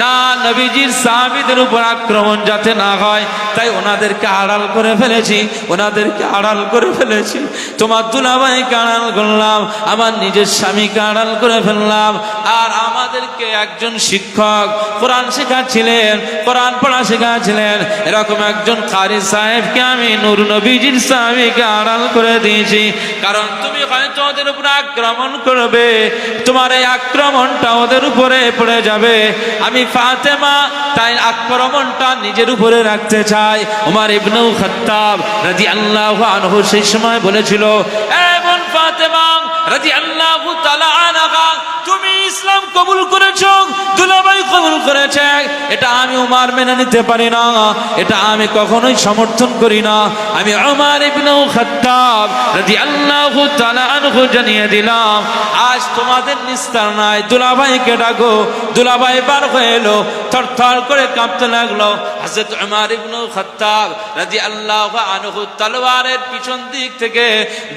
না, নবীজির সাহাবীদের উপর আক্রমণ যাতে না হয়, তাই ওনাদেরকে আড়াল করে ফেলেছি, ওনাদেরকে আড়াল করে ফেলেছি। তোমার দুলাভাইকে আড়াল করলাম, আমার নিজের স্বামীকে আড়াল করে ফেললাম। আর আমাদেরকে একজন শিক্ষক কোরআন শেখাচ্ছিলেন, কোরআন পড়া শেখাচ্ছিলেন, এরকম একজন কারি সাহেবকে আমি নূর নবীজির সাহাবীকে আড়াল করে দিয়েছি। কারণ তুমি হয়তো ওদের উপর আক্রমণ করবে, তোমার এই আক্রমণটা ওদের উপরে পড়ে যাবে। আমি ফাতেমা তাই আক্রমণটা নিজের উপরে রাখতে চাই। ওমর ইবনে খাত্তাব রাদিয়াল্লাহু আনহু সেই সময় বলেছিল, এ বোন ফাতেমা রাদিয়াল্লাহু তাআলা আনহা, তুমি ইসলাম কবুল করেছো, দুলাভাই কবুল করেছে, এটা আমি ওমর মেনে নিতে পারি না, এটা আমি কখনোই সমর্থন করি না। আমি ওমর ইবনে খাত্তাব রাদিয়াল্লাহু তাআলা আনহু জানিয়ে দিলাম, আজ তোমাদের নিস্তার নাই, দুলাভাইকে ডাকো। দুলাভাই বার হয়ে এলো, থরথর করে কাঁপতে লাগলো। হযরত ওমর ইবনে খাত্তাব রাদিয়াল্লাহু আনহু তলোয়ারের পিছন দিক থেকে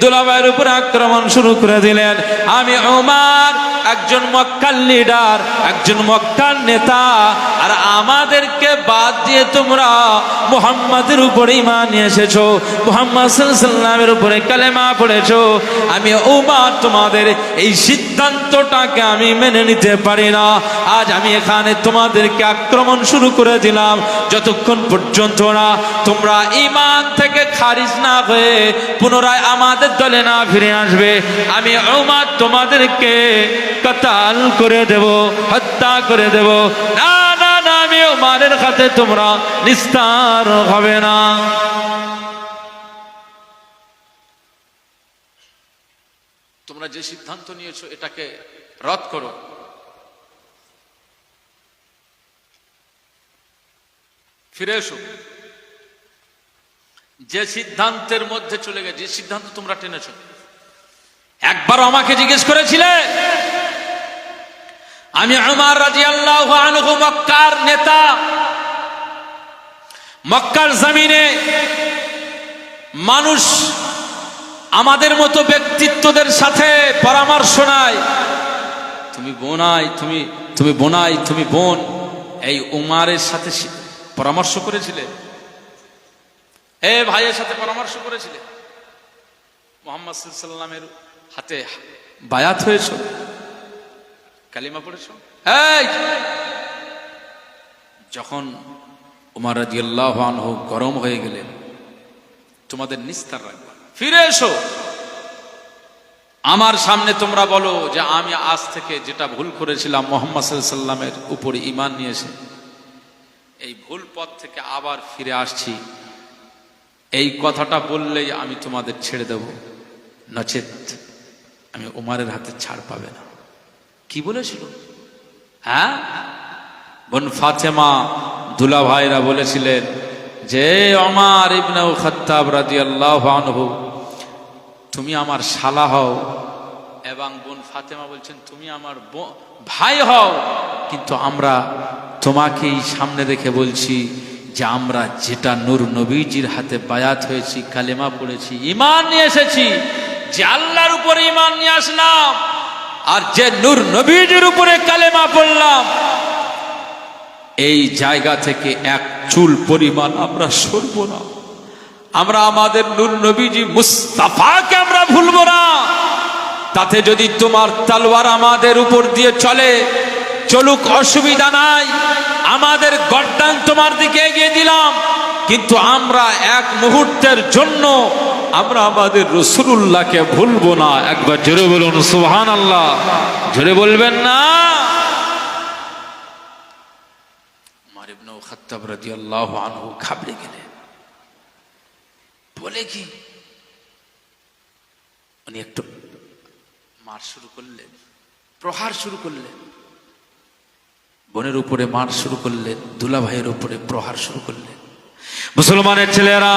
দুলাভাইয়ের উপর আক্রমণ শুরু করে দিলেন। আমি ওমর একজন মক্কার লিডার, একজন মক্কার নেতা, আর আমাদেরকে বাদ দিয়ে তোমরা মুহাম্মাদের উপরে ঈমান নিয়ে এসেছো, মুহাম্মদ সাল্লাল্লাহু আলাইহি ওয়াসাল্লামের উপরে কালেমা পড়েছো। আমি ওমর তোমাদের এই সিদ্ধান্তটাকে আমি মেনে নিতে পারি না। আজ আমি এখানে তোমাদেরকে আক্রমণ শুরু করে দিলাম, যতক্ষণ পর্যন্ত না তোমরা ঈমান থেকে খারিজ না হয়ে পুনরায় আমাদের দলে না ফিরে আসবে, আমি ওমর তোমাদেরকে কতল করে দেব, হত্যা করে দেব। না না না, আমি ওমরের হাতে তোমরা নিস্তার হবে না। তোমরা যে সিদ্ধান্ত নিয়েছো এটাকে রদ করো। ফিরে এসো। যে সিদ্ধান্তের মধ্যে চলে গেছে, যে সিদ্ধান্ত তোমরা টেনেছো, একবার আমাকে জিজ্ঞেস করেছিলে? আমি উমর রাদিয়াল্লাহু আনহু মক্কার নেতা, মক্কার জমিনে মানুষ আমাদের মতো ব্যক্তিত্বদের সাথে পরামর্শ নাই। তুমি বোনাই, তুমি বোনাই, তুমি বোন, এই উমারের সাথে পরামর্শ করেছিলে? এ ভাইয়ের সাথে পরামর্শ করেছিলে? মুহাম্মদ সাল্লাল্লাহু আলাইহি ওয়াসাল্লামের হাতে বায়াত হয়েছো, কালিমা পড়েছো? এই যখন উমর রাদিয়াল্লাহু আনহু গরম হয়ে গেলেন, তোমাদের নিস্তার রাখবা, ফিরে এসো। আমার সামনে তোমরা বলো যে আমি আজ থেকে যেটা ভুল করেছিলাম মুহাম্মদ সাল্লাল্লাহু আলাইহি ওয়াসাল্লামের উপরে ঈমান নিয়েছে, এই ভুল পথ থেকে আবার ফিরে আসছি, এই কথাটা বললেই আমি তোমাদের ছেড়ে দেব, নচেত আমি উমরের হাতে ছাড় পাবে না। কি বলেছিল? হ্যাঁ, বোন ফাতেমা দুলা ভাইরা বলেছিলেন যে ওমর ইবনে খাত্তাব রাদিয়াল্লাহু আনহু, তুমি আমার শালা হও, এবং বোন ফাতেমা বলছেন তুমি আমার ভাই হও, কিন্তু আমরা তোমাকেই সামনে রেখে বলছি যে আমরা যেটা নূর নবীজির হাতে বায়াত হয়েছি, কালেমা পড়েছি, ঈমান নিয়ে এসেছি, যে আল্লাহর উপরে ঈমান নিয়ে আসলাম, আর যে নূর নবীজির উপরে কালেমা পড়লাম, এই জায়গা থেকে এক চুল পরিমাণ আমরা সরব না। আমরা আমাদের নূর নবীজি মুস্তাফাকে আমরা ভুলব না। তাতে যদি তোমার তলোয়ার আমাদের উপর দিয়ে চলে, চলুক, অসুবিধা নাই, আমাদের গর্দান তোমার দিকে এগিয়ে দিলাম, কিন্তু আমরা এক মুহূর্তের জন্য আমরা আমাদের রাসূলুল্লাহকে ভুলবো না। একবার জোরে বলুন সুবহানাল্লাহ। জোরে বলবেন না? উমর ইবনে খাত্তাব রাদিয়াল্লাহু আনহু ঘাবড়ে গেলেন। বলে কি, উনি একটু মার শুরু করলেন, প্রহার শুরু করলেন, বোনের উপরে মার শুরু করলেন, দুলা ভাইয়ের উপরে প্রহার শুরু করলেন। মুসলমানের ছেলেরা,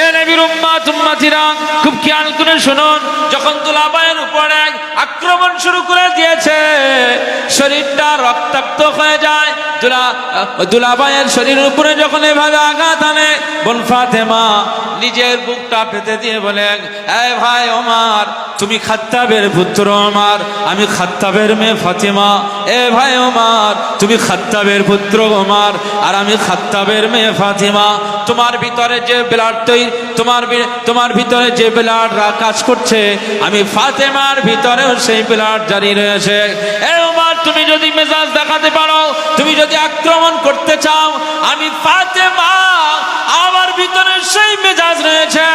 এ নবীর উম্মত উম্মতিরা, খুব খেয়াল করে শুনুন। যখন দুলাভাইয়ের উপরে আক্রমণ শুরু করে দিয়েছে, শরীরটা রক্তাক্ত হয়ে যায়। দুলাভাইয়ের শরীরের উপরে যখন এভাবে আঘাত আনে, বোন ফাতেমা নিজের বুকটা পেতে দিয়ে বলেন, এ ভাই ওমর, তুমি খাত্তাবের পুত্র ওমর, আমি খাত্তাবের মেয়ে ফাতেমা। এ ভাই ওমর, তুমি খাত্তাবের পুত্র ওমর, আর আমি খাত্তাবের মেয়ে ফাতেমা। তোমার ভিতরে যে ব্লাড তৈরি, তোমার ভিতরে যে ব্লাড কাজ করছে, আমি ফাতেমার ভিতরেও সেই ব্লাড জারি রয়েছে। এ ওমর, তুমি যদি মেজাজ দেখাতে পারো, তুমি যদি আক্রমণ করতে চাও, আমি ফাতেমা, আমার ভিতরে সেই মেজাজ রয়েছে।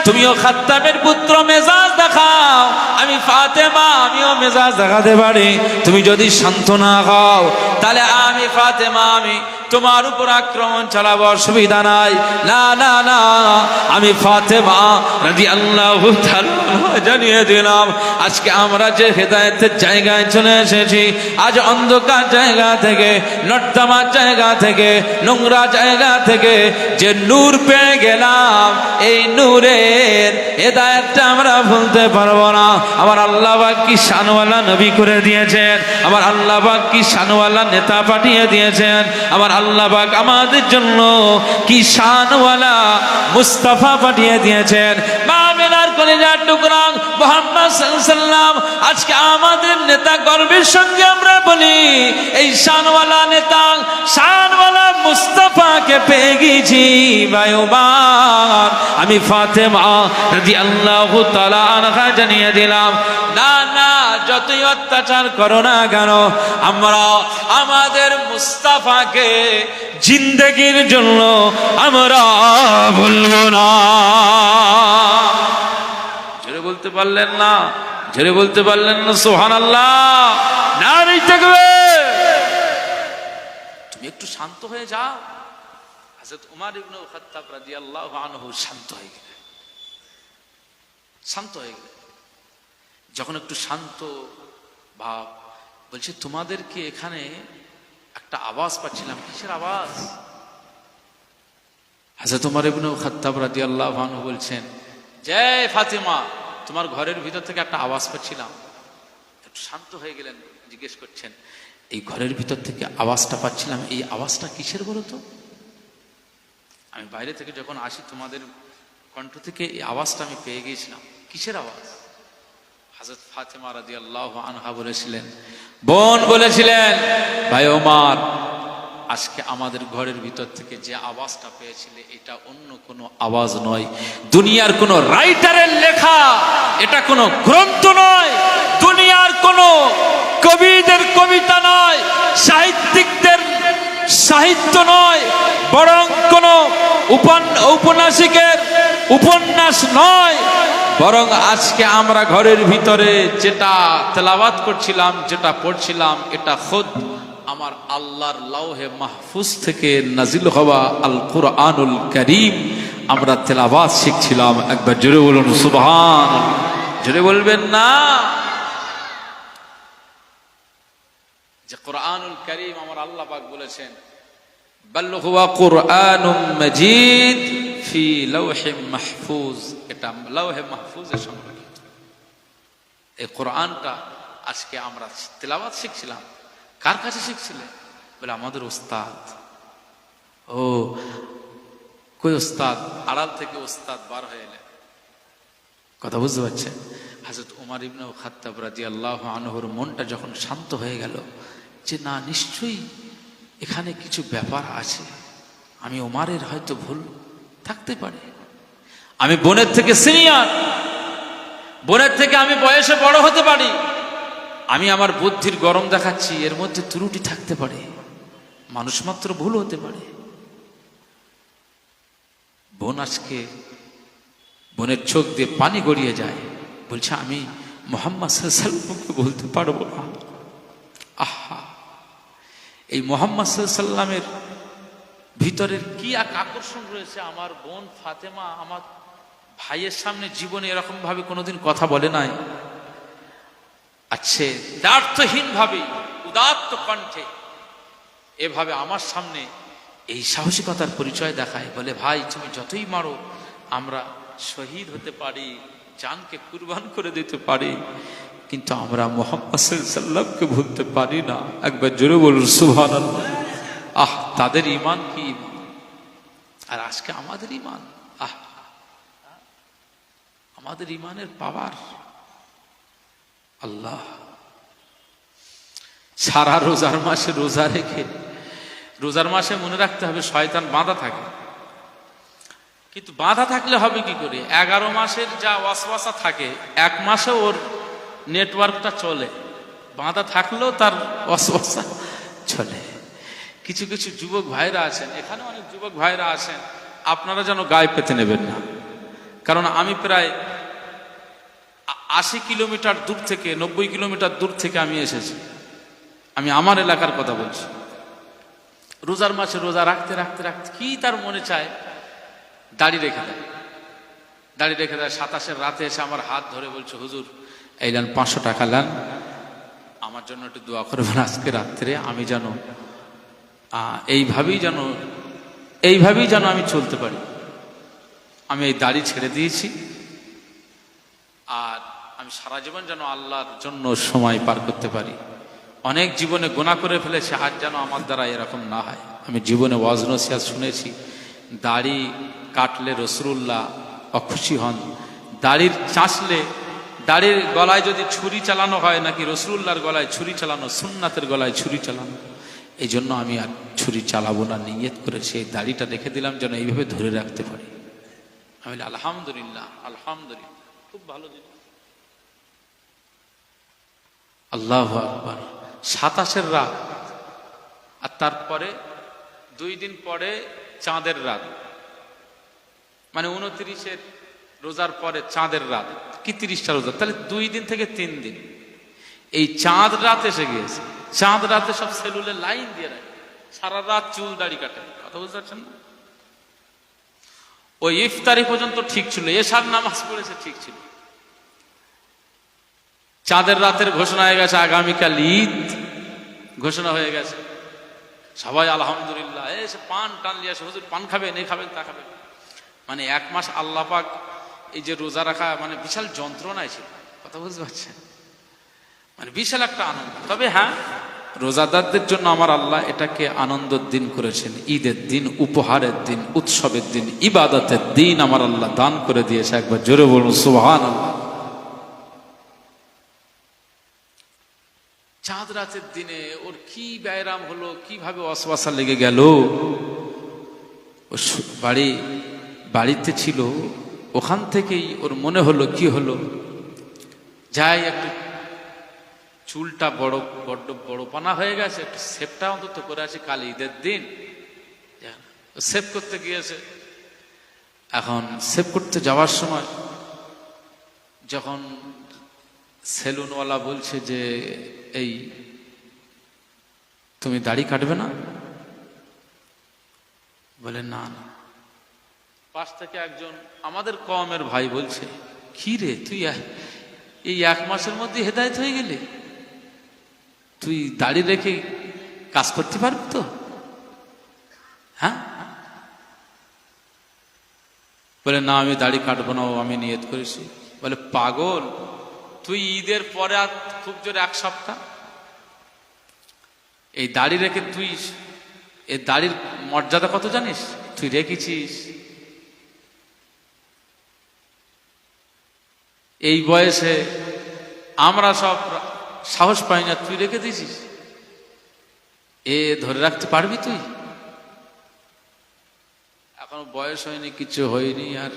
তুমিও খাত্তাবের পুত্র, মেজাজ দেখাও। আমি ফাতেমা, আমিও মেজাজ দেখাতে পারি। তুমি যদি শান্ত না হও, তাহলে আমি ফাতেমা, আমি তোমার উপর আক্রমণ চালাবো, অসুবিধা নাই। না না না, আমি ফাতেমা রাদিয়াল্লাহু তাআলা জানিয়ে দিলাম, আজকে আমরা যে হেদায়েতের জায়গায় চলে এসেছি, আজ অন্ধকার জায়গা থেকে, নর্দমার জায়গা থেকে, নোংরা জায়গা থেকে যে নূর পেয়ে গেলাম, এই নূরের হেদায়েতটা আমরা ভুলতে পারবো না। আমার আল্লাহ পাক কি শানওয়ালা নবী করে দিয়েছেন, আমার আল্লাহ পাক কি শানওয়ালা নেতা পাঠিয়ে দিয়েছেন, আমার আল্লাহ পাক আমাদের জন্য কি শানওয়ালা মুস্তাফা পাঠিয়ে দিয়েছেন। মা মেনার কলিজার টুকরা মুহাম্মদ সাল্লাল্লাহু আলাইহি ওয়াসাল্লাম, আজকে আমাদের নেতা, গর্বের সঙ্গে আমরা বলি, এই শানওয়ালা নেতা, শানওয়ালা মুস্তাফাকে পেয়ে গেছি। ভাই ওমর, আমি ফাতেমা রাদিয়াল্লাহু তাআলা আনহা জানিয়ে দিলাম, না না, যতই অত্যাচার করো না কেন, আমরা আমাদের মুস্তাফাকে জিন্দেগির জন্য আমরা ভুলবো না। জোরে বলতে পারলেন না? জোরে বলতে পারলেন না? সুবহানাল্লাহ। নারে তাকবীর। তুমি একটু শান্ত হয়ে যাও। হযরত উমর ইবনে খাত্তাব রাদিয়াল্লাহু আনহু শান্ত হয়ে গেলেন। শান্ত হয়ে গেলেন। যখন একটু শান্ত ভাব, বলছে, তোমাদেরকে এখানে একটা আওয়াজ পাচ্ছিলাম। কিসের আওয়াজ? হযরত উমর ইবনে খাত্তাব রাদিয়াল্লাহু আনহু বলছেন, যে ফাতেমা, তোমার ঘরের ভিতর থেকে একটা আওয়াজ পাচ্ছিলাম। একটু শান্ত হয়ে গেলেন, জিজ্ঞেস করছেন, এই ঘরের ভিতর থেকে আওয়াজটা পাচ্ছিলাম, এই আওয়াজটা কিসের বলো তো? আমি বাইরে থেকে যখন আসি, তোমাদের কণ্ঠ থেকে এই আওয়াজটা আমি পেয়ে গিয়েছিলাম। কিসের আওয়াজ? হযরত ফাতেমা রাদিয়াল্লাহু আনহা বলেছিলেন, বোন বলেছিলেন, ভাই ওমর, আজকে আমাদের ঘরের ভিতর থেকে যে আওয়াজটা পেয়েছিলে, এটা অন্য কোনো আওয়াজ নয়, দুনিয়ার কোনো রাইটারের লেখা, এটা কোনো গ্রন্থ নয়, দুনিয়ার কোনো কবিদের কবিতা নয়, সাহিত্যিকদের সাহিত্য নয়, বরং কোনো উপন্যাসিকের উপন্যাস নয়, বরং আজকে আমরা ঘরের ভিতরে যেটা তেলাওয়াত করছিলাম, যেটা পড়ছিলাম, এটা খুদ আমার আল্লাহর লাওহে মাহফুজ থেকে নাজিল হওয়া আল কুরআনুল কারীম আমরা তেলাওয়াত শিখছিলাম। একবার জোরে বলুন সুবহানাল্লাহ। জোরে বলবেন না? যে কুরআনুল কারীম আমার আল্লাহ পাক বলেছেন, বাল হুয়া কুরআনুম মাজিদ ফি লাওহিম মাহফুজ, এটা লাওহে মাহফুজে সংরক্ষিত। এই কোরআনটা আজকে আমরা তেলাওয়াত শিখছিলাম। কার কাছে শিখছিলে? বলে আমাদের উস্তাদ। ও কই উস্তাদ? আড়াল থেকে উস্তাদ বার হয়ে এলেন। কথা বুঝতে পারছেন? হযরত উমর ইবনে খাত্তাব রাদিয়াল্লাহু আনহুর মনটা যখন শান্ত হয়ে গেল, যে না, নিশ্চয়ই এখানে কিছু ব্যাপার আছে, আমি ওমারের হয়তো ভুল থাকতে পারে, আমি বোনের থেকে সিনিয়র, বোনের থেকে আমি বয়সে বড় হতে পারি, আমি আমার বুদ্ধির গরম দেখাচ্ছি, এর মধ্যে ত্রুটি থাকতে পারে, মানুষ মাত্র ভুল হতে পারে। বোন আজকে বোনের চোখ দিয়ে পানি গড়িয়ে যায়, বলছে আমি মুহাম্মদ সাল্লাল্লাহু আলাইহি ওয়াসাল্লামকে বলতে পারবো না। আহা, এই মুহাম্মদ সাল্লাল্লাহু আলাইহি ওয়াসাল্লামের ভিতরের কি এক আকর্ষণ রয়েছে। আমার বোন ফাতেমা আমার ভাইয়ের সামনে জীবনে এরকম ভাবে কোনোদিন কথা বলে নাই। আচ্ছা, দ্বার্থহীন ভাবে উদাত্ত কণ্ঠে এভাবে আমার সামনে এই সাহসিকতার পরিচয় দেখায়, বলে ভাই তুমি যতই মারো আমরা শহীদ হতে পারি, জানকে কুরবান করে দিতে পারি, কিন্তু আমরা মুহাম্মদ সাল্লাল্লাহু আলাইহি ওয়াসাল্লামকে ভুলতে পারি না। একবার জোরে বলুন সুবহানাল্লাহ। আহ, তাদের ঈমান কি ঈমান, আর আজকে আমাদের ঈমান, আহ, আমাদের ঈমানের পাওয়ার আল্লাহ। সারা রোজার মাসে রোজা রেখে, রোজার মাসে মনে রাখতে হবে শয়তান বাঁধা থাকে, কিন্তু বাঁধা থাকলে হবে কি করে? 11 মাসের যা ওয়াসওয়াসা থাকে এক মাসে ওর নেটওয়ার্কটা চলে, বাঁধা থাকলেও তার ওয়াসওয়াসা চলে। কিছু কিছু যুবক ভাইরা আছেন, এখানে অনেক যুবক ভাইরা আছেন, আপনারা যেন গায়ে পেতে নেবেন না, কারণ আমি প্রায় 80 কিলোমিটার দূর থেকে, 90 কিলোমিটার দূর থেকে আমি এসেছি। আমি আমার এলাকার কথা বলছি। রোজার মাসে রোজা রাখতে রাখতে রাখতে কি তার মনে চায়, দাড়ি রেখে দেয়, দাড়ি রেখে দেয়। 27-এর রাতে এসে আমার হাত ধরে বলছে, হুজুর এই নেন 500 টাকা নেন, আমার জন্য একটু দোয়া করবেন আজকে রাত্রে, আমি যেন এইভাবেই যেন আমি চলতে পারি। আমি এই দাড়ি ছেড়ে দিয়েছি, আর আমি সারা জীবন যেন আল্লাহর জন্য সময় পার করতে পারি। অনেক জীবনে গুনাহ করে ফেলেছে, আজ যেন আমার দ্বারা এরকম না হয়। আমি জীবনে ওয়াজ নসিহত শুনেছি, দাড়ি কাটলে রাসূলুল্লাহ অখুশি হন, দাড়ির চাষলে, দাড়ির গলায় যদি ছুরি চালানো হয় নাকি রাসূলুল্লাহর গলায় ছুরি চালানো, সুন্নাতের গলায় ছুরি চালানো। এই জন্য আমি আর ছুরি চালাবো না, নিয়ত করে সেই দাড়িটা রেখে দিলাম যেন এইভাবে ধরে রাখতে পারি। আমি আলহামদুলিল্লাহ, আলহামদুলিল্লাহ, খুব ভালো দিন। আল্লাহু আকবার। 27-এর রাত, আর তারপরে 2 দিন পরে চাঁদের রাত, মানে 29-এর রোজার পরে চাঁদের রাত, কি 30টা রোজা, তাহলে 2 দিন থেকে 3 দিন। এই চাঁদ রাত এসে গিয়েছে, চাঁদ রাতে সব সেলুলে লাইন দিয়ে রাখে, সারা রাত চুল দাড়ি কাটে। কথা বুঝতে পারছেন না? ওই ইফতারি পর্যন্ত ঠিক ছিল, এশার নামাজ পড়েছে ঠিক ছিল। চাঁদের রাতের ঘোষণা হয়ে গেছে, আগামীকাল ঈদ ঘোষণা হয়ে গেছে। সবাই আলহামদুলিল্লাহ, এসে পান টান নিয়ে আসে, হুজুর পান খাবেন, এই খাবেন, তা খাবেন। মানে 1 মাস আল্লাহ পাক এই যে রোজা রাখা মানে বিশাল যন্ত্রণায় ছিল। কথা বুঝতে পারছেন? মানে বিশাল একটা আনন্দ। তবে হ্যাঁ, রোজাদারদের জন্য আমার আল্লাহ এটাকে আনন্দের দিন করেছেন, ঈদের দিন, উপহারের দিন, উৎসবের দিন, ইবাদতের দিন আমার আল্লাহ দান করে দিয়েছে। একবার জোরে বলুন সুবহানাল্লাহ। চাঁদ রাতের দিনে ওর কি ব্যায়াম হলো, কিভাবে ওয়াসওয়াসা লেগে গেল। বাড়িতে ছিল, ওখান থেকেই ওর মনে হলো কি হলো, যাই একটু চুলটা বড্ড বড় পানা হয়ে গেছে, একটু সেপটা অন্তত করে আসি, কাল ঈদের দিন। সেভ করতে গিয়েছে। এখন সেভ করতে যাওয়ার সময় যখন সেলুনওয়ালা বলছে যে এই তুমি দাড়ি কাটবে না, বলে না না। পাশ থেকে একজন আমাদের কওমের ভাই বলছে, কি রে তুই এই 1 মাসের মধ্যে হেদায়েত হয়ে গেলি, তুই দাড়ি রেখে কাজ করতে পারবি তো? হ্যাঁ, বলে না আমি দাড়ি কাটবো না, আমি নিয়ত করেছি। বলে পাগল, তুই ঈদের পরে আর খুব জোরে 1 সপ্তাহ এই দাড়ি রেখে, তুই এই দাড়ির মর্যাদা কত জানিস? তুই রেখেছিস, এই বয়সে আমরা সব সাহস পাই না, তুই রেখে দিয়েছিস, এ ধরে রাখতে পারবি তুই? এখন বয়স হয়নি, কিছু হয়নি, আর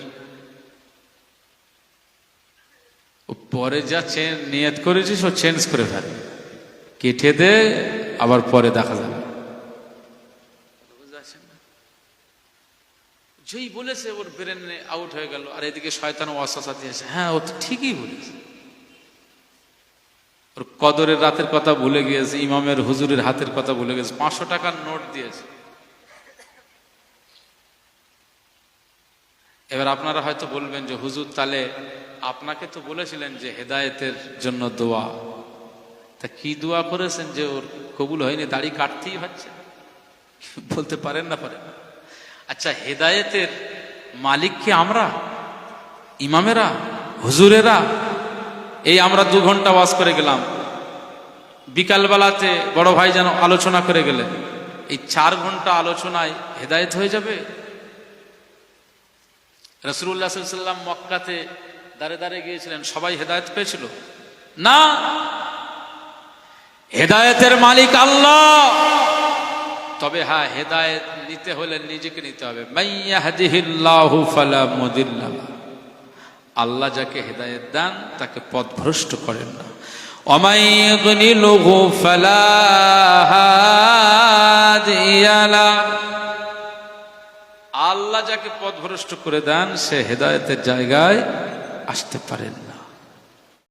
পরে যা নিয়ত করেছিস ও চেঞ্জ করে ফেল, কেটে দে, আবার পরে দেখা যাবে। যেই বলেছে ওর ব্রেন আউট হয়ে গেল, আর এদিকে শয়তান ওয়াসওয়াসা দিয়েছে, হ্যাঁ ও তো ঠিকই বলেছে। ওর কদরের রাতের কথা ভুলে গিয়েছে, ইমামের হুজুরের হাতের কথা ভুলে গেছে, 500 টাকার নোট দিয়েছে। এবার আপনারা হয়তো বলবেন যে হুজুর তাহলে আপনাকে তো বলেছিলেন যে হেদায়েতের জন্য দোয়া, তা কি দোয়া করেছেন যে ওর কবুল হয়নি, দাড়ি কাটতেই হচ্ছে? বলতে পারেন না? পারেন। আচ্ছা, হেদায়েতের মালিক কি আমরা, ইমামেরা, হুজুরেরা? এই আমরা 2 ঘন্টা ওয়াজ করে গেলাম, বিকালবেলাতে বড় ভাই যেন আলোচনা করে গেলেন, এই 4 ঘন্টা আলোচনায় হেদায়েত হয়ে যাবে? রাসূলুল্লাহ সাল্লাল্লাহু আলাইহি ওয়াসাল্লাম মক্কাতে দাঁড়ে দাঁড়ে গিয়েছিলেন, সবাই হেদায়েত পেয়েছিল? না, হেদায়েতের মালিক আল্লাহ। তবে হ্যাঁ, হেদায়েত নিতে হলে নিজেকে নিতে হবে। মাইয়াহদিহিল্লাহু ফালা মুদিল্লা লাহু, আল্লাহ যাকে হেদায়েত দেন তাকে পথভ্রষ্ট করেন না। ওয়ামাইয়ুদলিলহু ফালা হাদিয়া লাহু, আল্লাহ যাকে পথভ্রষ্ট করে দেন সে হেদায়েতের জায়গায় আসতে পারেন না।